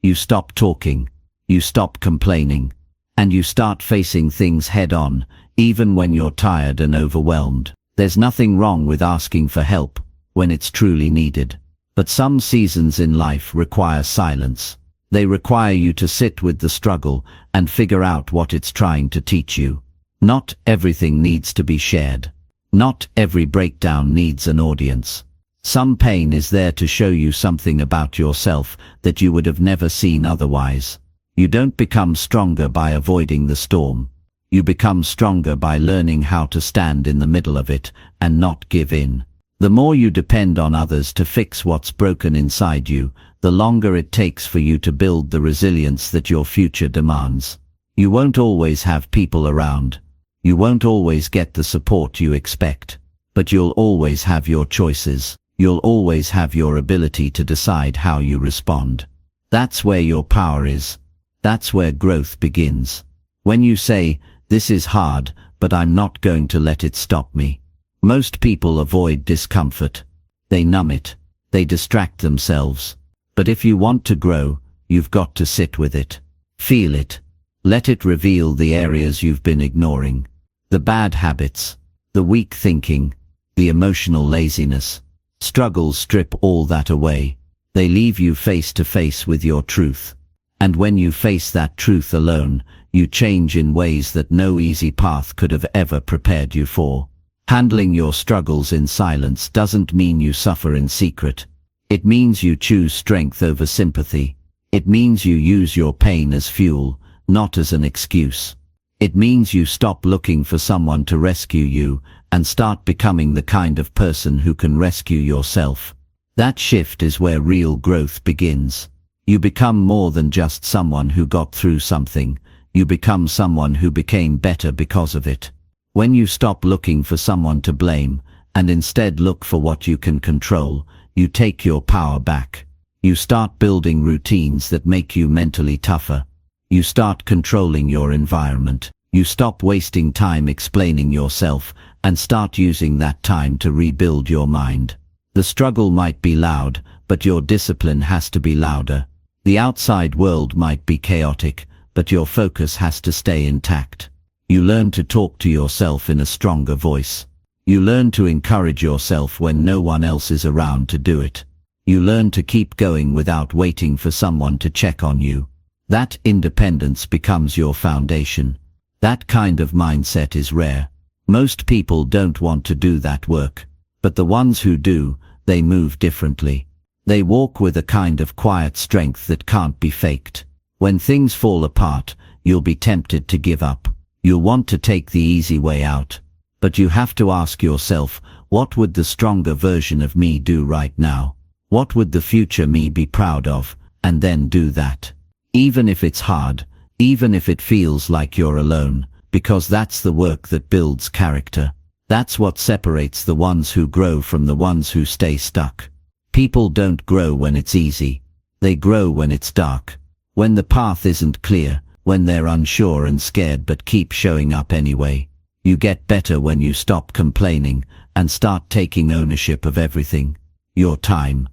You stop talking. You stop complaining. And you start facing things head on, even when you're tired and overwhelmed. There's nothing wrong with asking for help when it's truly needed. But some seasons in life require silence. They require you to sit with the struggle and figure out what it's trying to teach you. Not everything needs to be shared. Not every breakdown needs an audience. Some pain is there to show you something about yourself that you would have never seen otherwise. You don't become stronger by avoiding the storm. You become stronger by learning how to stand in the middle of it and not give in. The more you depend on others to fix what's broken inside you, the longer it takes for you to build the resilience that your future demands. You won't always have people around. You won't always get the support you expect. But you'll always have your choices. You'll always have your ability to decide how you respond. That's where your power is. That's where growth begins. When you say, "This is hard, but I'm not going to let it stop me." Most people avoid discomfort. They numb it. They distract themselves. But if you want to grow, you've got to sit with it. Feel it. Let it reveal the areas you've been ignoring. The bad habits, the weak thinking, the emotional laziness. Struggles strip all that away. They leave you face to face with your truth. And when you face that truth alone, you change in ways that no easy path could have ever prepared you for. Handling your struggles in silence doesn't mean you suffer in secret. It means you choose strength over sympathy. It means you use your pain as fuel, not as an excuse. It means you stop looking for someone to rescue you and start becoming the kind of person who can rescue yourself. That shift is where real growth begins. You become more than just someone who got through something. You become someone who became better because of it. When you stop looking for someone to blame and instead look for what you can control, you take your power back. You start building routines that make you mentally tougher. You start controlling your environment. You stop wasting time explaining yourself and start using that time to rebuild your mind. The struggle might be loud, but your discipline has to be louder. The outside world might be chaotic, but your focus has to stay intact. You learn to talk to yourself in a stronger voice. You learn to encourage yourself when no one else is around to do it. You learn to keep going without waiting for someone to check on you. That independence becomes your foundation. That kind of mindset is rare. Most people don't want to do that work, but the ones who do, they move differently. They walk with a kind of quiet strength that can't be faked. When things fall apart, you'll be tempted to give up. You'll want to take the easy way out. But you have to ask yourself, what would the stronger version of me do right now? What would the future me be proud of? And then do that. Even if it's hard, even if it feels like you're alone, because that's the work that builds character. That's what separates the ones who grow from the ones who stay stuck. People don't grow when it's easy. They grow when it's dark. When the path isn't clear, when they're unsure and scared but keep showing up anyway. You get better when you stop complaining and start taking ownership of everything. Your time,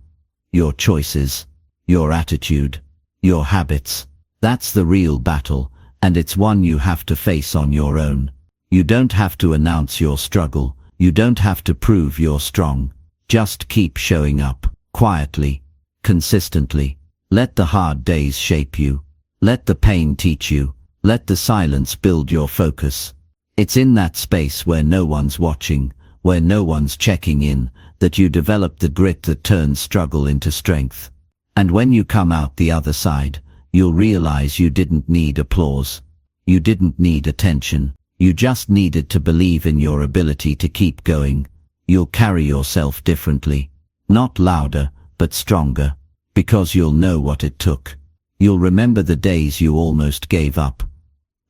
your choices, your attitude, your habits. That's the real battle, and it's one you have to face on your own. You don't have to announce your struggle. You don't have to prove you're strong. Just keep showing up, quietly, consistently. Let the hard days shape you. Let the pain teach you. Let the silence build your focus. It's in that space where no one's watching, where no one's checking in, that you develop the grit that turns struggle into strength. And when you come out the other side, you'll realize you didn't need applause. You didn't need attention. You just needed to believe in your ability to keep going. You'll carry yourself differently. Not louder, but stronger. Because you'll know what it took. You'll remember the days you almost gave up,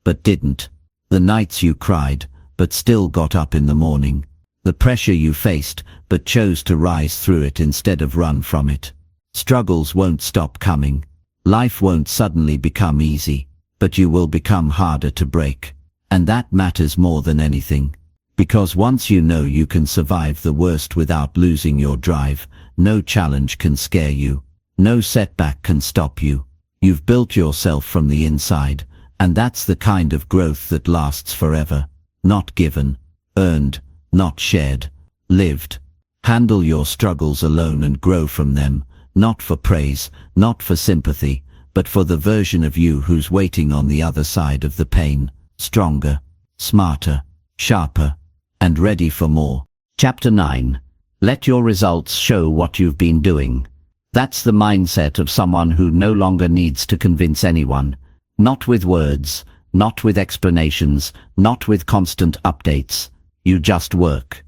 but didn't. The nights you cried, but still got up in the morning. The pressure you faced, but chose to rise through it instead of run from it. Struggles won't stop coming. Life won't suddenly become easy, but you will become harder to break. And that matters more than anything. Because once you know you can survive the worst without losing your drive, no challenge can scare you. No setback can stop you. You've built yourself from the inside, and that's the kind of growth that lasts forever. Not given, earned, not shared, lived. Handle your struggles alone and grow from them, not for praise, not for sympathy, but for the version of you who's waiting on the other side of the pain, stronger, smarter, sharper, and ready for more. Chapter 9. Let your results show what you've been doing. That's the mindset of someone who no longer needs to convince anyone. Not with words, not with explanations, not with constant updates. You just work.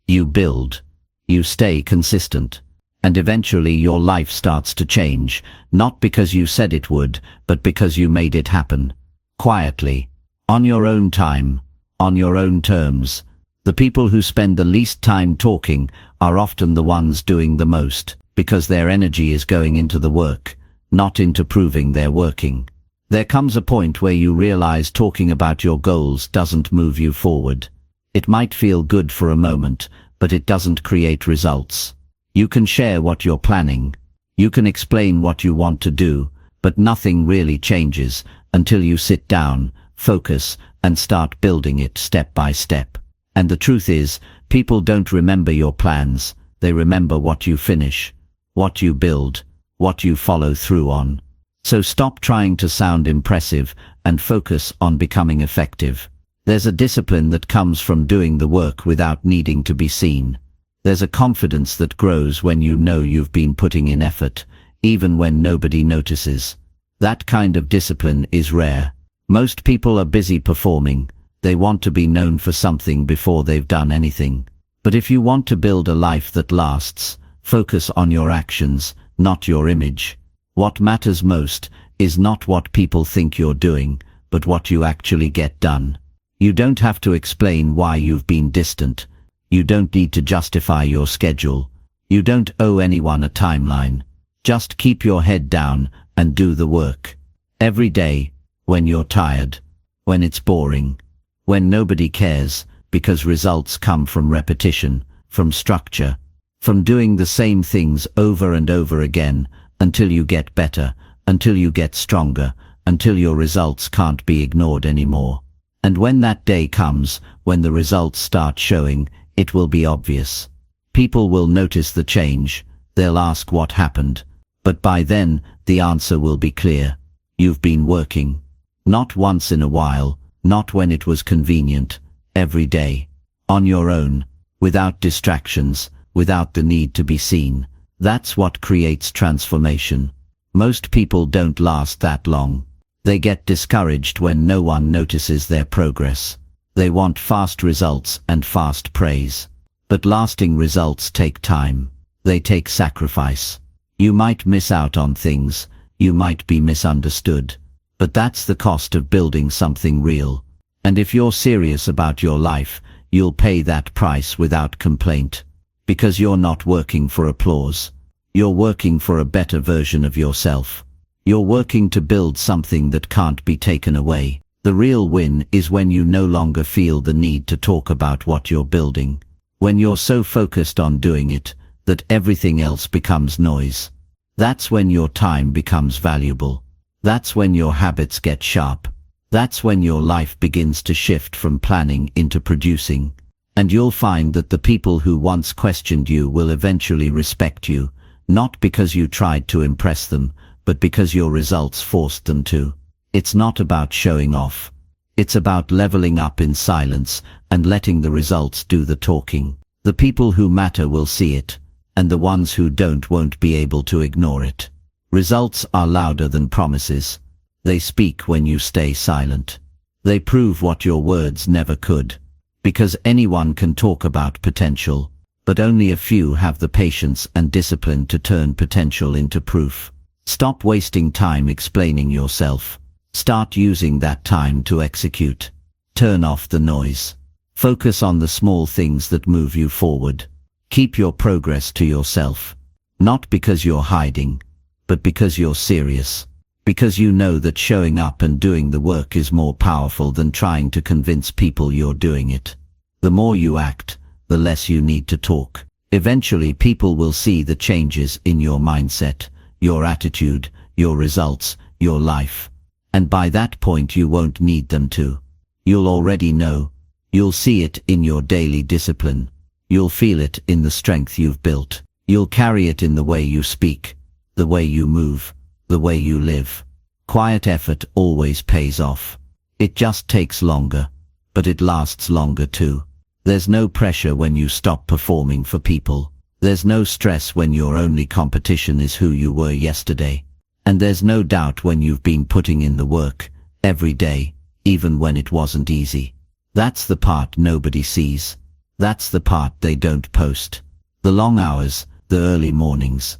You build. You stay consistent. And eventually your life starts to change, not because you said it would, but because you made it happen. Quietly. On your own time. On your own terms. The people who spend the least time talking are often the ones doing the most, because their energy is going into the work, not into proving they're working. There comes a point where you realize talking about your goals doesn't move you forward. It might feel good for a moment, but it doesn't create results. You can share what you're planning. You can explain what you want to do, but nothing really changes until you sit down, focus, and start building it step by step. And the truth is, people don't remember your plans. They remember what you finish, what you build, what you follow through on. So stop trying to sound impressive and focus on becoming effective. There's a discipline that comes from doing the work without needing to be seen. There's a confidence that grows when you know you've been putting in effort, even when nobody notices. That kind of discipline is rare. Most people are busy performing. They want to be known for something before they've done anything. But if you want to build a life that lasts, focus on your actions, not your image. What matters most is not what people think you're doing, but what you actually get done. You don't have to explain why you've been distant. You don't need to justify your schedule. You don't owe anyone a timeline. Just keep your head down and do the work. Every day, when you're tired, when it's boring, when nobody cares, because results come from repetition, from structure, from doing the same things over and over again, until you get better, until you get stronger, until your results can't be ignored anymore. And when that day comes, when the results start showing, it will be obvious. People will notice the change. They'll ask what happened. But by then, the answer will be clear. You've been working. Not once in a while, not when it was convenient, every day. On your own, without distractions, without the need to be seen. That's what creates transformation. Most people don't last that long. They get discouraged when no one notices their progress. They want fast results and fast praise. But lasting results take time. They take sacrifice. You might miss out on things. You might be misunderstood. But that's the cost of building something real. And if you're serious about your life, you'll pay that price without complaint. Because you're not working for applause. You're working for a better version of yourself. You're working to build something that can't be taken away. The real win is when you no longer feel the need to talk about what you're building. When you're so focused on doing it, that everything else becomes noise. That's when your time becomes valuable. That's when your habits get sharp. That's when your life begins to shift from planning into producing. And you'll find that the people who once questioned you will eventually respect you, not because you tried to impress them, but because your results forced them to. It's not about showing off. It's about leveling up in silence and letting the results do the talking. The people who matter will see it, and the ones who don't won't be able to ignore it. Results are louder than promises. They speak when you stay silent. They prove what your words never could. Because anyone can talk about potential, but only a few have the patience and discipline to turn potential into proof. Stop wasting time explaining yourself. Start using that time to execute. Turn off the noise. Focus on the small things that move you forward. Keep your progress to yourself. Not because you're hiding, but because you're serious. Because you know that showing up and doing the work is more powerful than trying to convince people you're doing it. The more you act, the less you need to talk. Eventually people will see the changes in your mindset, your attitude, your results, your life. And by that point you won't need them to. You'll already know. You'll see it in your daily discipline. You'll feel it in the strength you've built. You'll carry it in the way you speak, the way you move, the way you live. Quiet effort always pays off. It just takes longer, but it lasts longer too. There's no pressure when you stop performing for people. There's no stress when your only competition is who you were yesterday. And there's no doubt when you've been putting in the work, every day, even when it wasn't easy. That's the part nobody sees. That's the part they don't post. The long hours, the early mornings,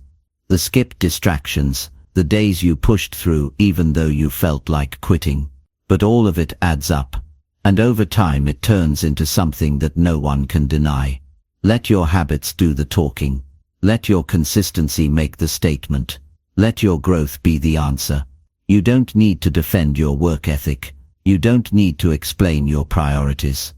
the skipped distractions, the days you pushed through even though you felt like quitting. But all of it adds up. And over time it turns into something that no one can deny. Let your habits do the talking. Let your consistency make the statement. Let your growth be the answer. You don't need to defend your work ethic. You don't need to explain your priorities.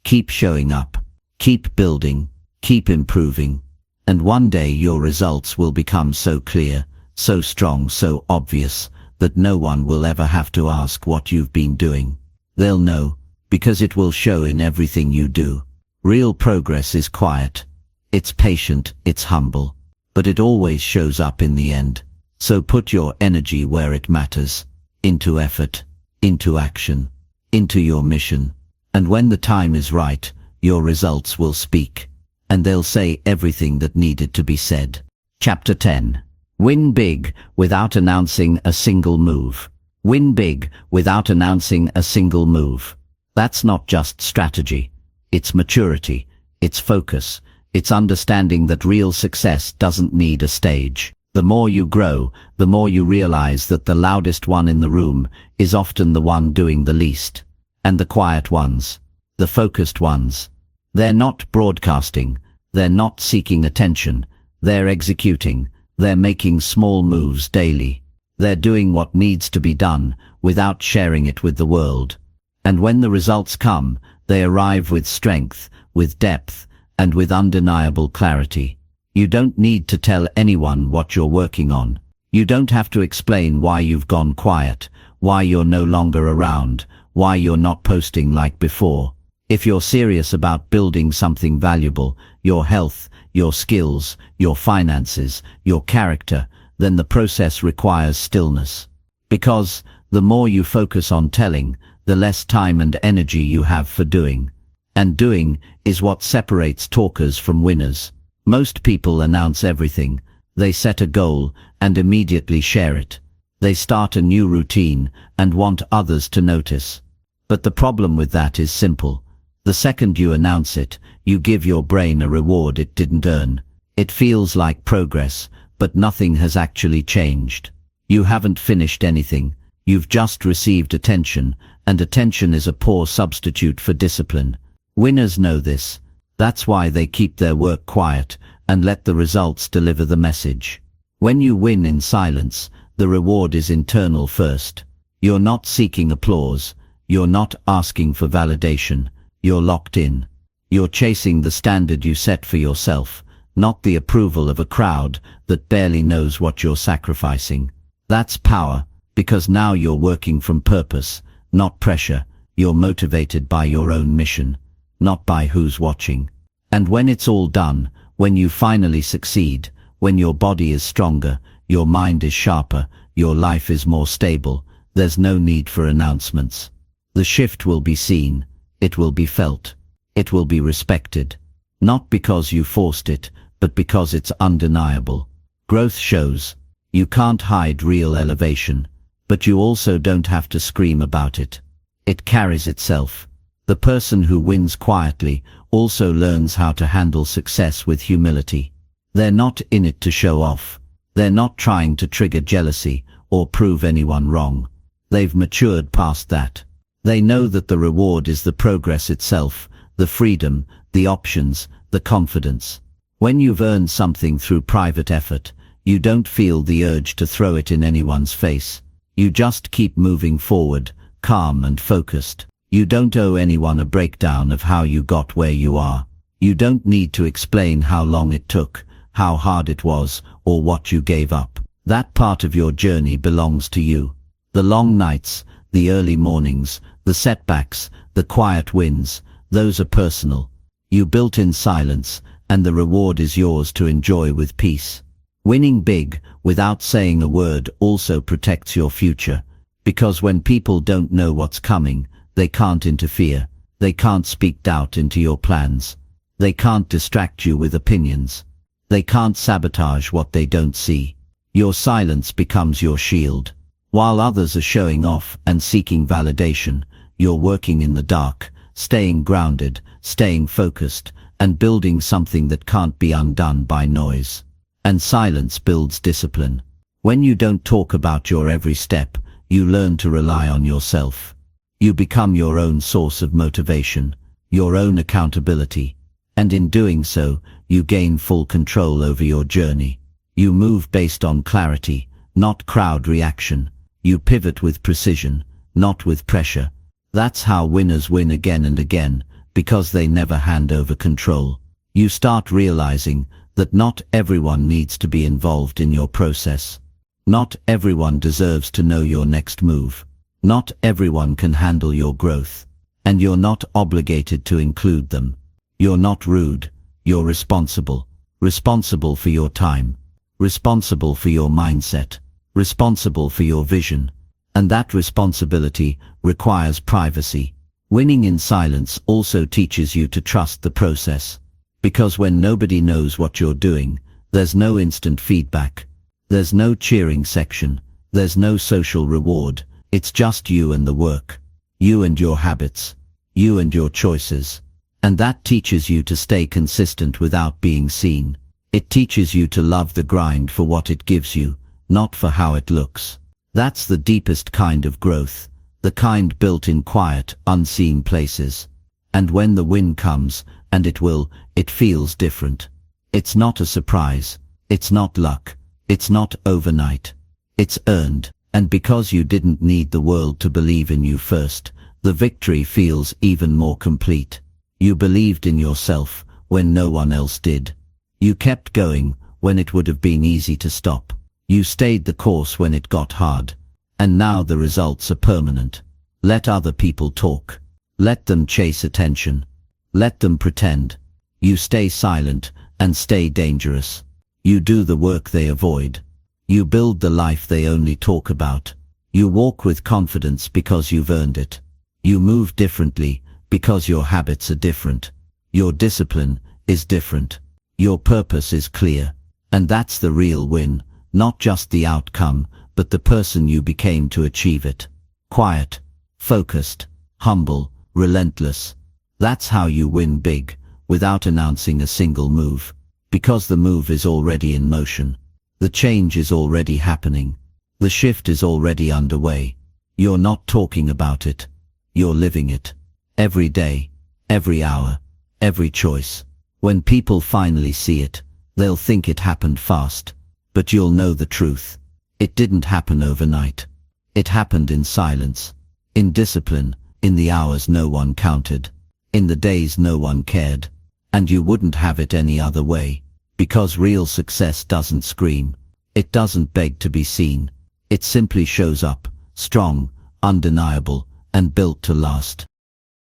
Keep showing up. Keep building. Keep improving. And one day your results will become so clear, so strong, so obvious, that no one will ever have to ask what you've been doing. They'll know, because it will show in everything you do. Real progress is quiet. It's patient, it's humble. But it always shows up in the end. So put your energy where it matters. Into effort. Into action. Into your mission. And when the time is right, your results will speak. And they'll say everything that needed to be said. Chapter 10. Win big without announcing a single move. Win big without announcing a single move. That's not just strategy. It's maturity. It's focus. It's understanding that real success doesn't need a stage. The more you grow, the more you realize that the loudest one in the room is often the one doing the least. And the quiet ones, the focused ones, they're not broadcasting, they're not seeking attention, they're executing, they're making small moves daily. They're doing what needs to be done without sharing it with the world. And when the results come, they arrive with strength, with depth, and with undeniable clarity. You don't need to tell anyone what you're working on. You don't have to explain why you've gone quiet, why you're no longer around, why you're not posting like before. If you're serious about building something valuable, your health, your skills, your finances, your character, then the process requires stillness. Because the more you focus on telling, the less time and energy you have for doing. And doing is what separates talkers from winners. Most people announce everything. They set a goal and immediately share it. They start a new routine and want others to notice. But the problem with that is simple. The second you announce it, you give your brain a reward it didn't earn. It feels like progress, but nothing has actually changed. You haven't finished anything. You've just received attention, and attention is a poor substitute for discipline. Winners know this. That's why they keep their work quiet and let the results deliver the message. When you win in silence, the reward is internal first. You're not seeking applause. You're not asking for validation. You're locked in. You're chasing the standard you set for yourself, not the approval of a crowd that barely knows what you're sacrificing. That's power, because now you're working from purpose, not pressure. You're motivated by your own mission, not by who's watching. And when it's all done, when you finally succeed, when your body is stronger, your mind is sharper, your life is more stable, there's no need for announcements. The shift will be seen, it will be felt, it will be respected. Not because you forced it, but because it's undeniable. Growth shows. You can't hide real elevation, but you also don't have to scream about it. It carries itself. The person who wins quietly also learns how to handle success with humility. They're not in it to show off. They're not trying to trigger jealousy or prove anyone wrong. They've matured past that. They know that the reward is the progress itself, the freedom, the options, the confidence. When you've earned something through private effort, you don't feel the urge to throw it in anyone's face. You just keep moving forward, calm and focused. You don't owe anyone a breakdown of how you got where you are. You don't need to explain how long it took, how hard it was, or what you gave up. That part of your journey belongs to you. The long nights, the early mornings, the setbacks, the quiet wins, those are personal. You built in silence, and the reward is yours to enjoy with peace. Winning big, without saying a word, also protects your future. Because when people don't know what's coming, they can't interfere. They can't speak doubt into your plans. They can't distract you with opinions. They can't sabotage what they don't see. Your silence becomes your shield. While others are showing off and seeking validation, you're working in the dark, staying grounded, staying focused, and building something that can't be undone by noise. And silence builds discipline. When you don't talk about your every step, you learn to rely on yourself. You become your own source of motivation, your own accountability. And in doing so, you gain full control over your journey. You move based on clarity, not crowd reaction. You pivot with precision, not with pressure. That's how winners win again and again, because they never hand over control. You start realizing that not everyone needs to be involved in your process. Not everyone deserves to know your next move. Not everyone can handle your growth. And you're not obligated to include them. You're not rude. You're responsible. Responsible for your time. Responsible for your mindset. Responsible for your vision. And that responsibility requires privacy. Winning in silence also teaches you to trust the process. Because when nobody knows what you're doing, there's no instant feedback. There's no cheering section. There's no social reward. It's just you and the work. You and your habits. You and your choices. And that teaches you to stay consistent without being seen. It teaches you to love the grind for what it gives you, not for how it looks. That's the deepest kind of growth, the kind built in quiet, unseen places. And when the win comes, and it will, it feels different. It's not a surprise. It's not luck. It's not overnight. It's earned. And because you didn't need the world to believe in you first, the victory feels even more complete. You believed in yourself when no one else did. You kept going when it would have been easy to stop. You stayed the course when it got hard. And now the results are permanent. Let other people talk. Let them chase attention. Let them pretend. You stay silent and stay dangerous. You do the work they avoid. You build the life they only talk about. You walk with confidence because you've earned it. You move differently because your habits are different. Your discipline is different. Your purpose is clear. And that's the real win, not just the outcome, but the person you became to achieve it. Quiet, focused, humble, relentless. That's how you win big, without announcing a single move. Because the move is already in motion. The change is already happening. The shift is already underway. You're not talking about it. You're living it. Every day, every hour, every choice. When people finally see it, they'll think it happened fast. But you'll know the truth. It didn't happen overnight. It happened in silence, in discipline, in the hours no one counted, in the days no one cared. And you wouldn't have it any other way. Because real success doesn't scream. It doesn't beg to be seen. It simply shows up, strong, undeniable, and built to last.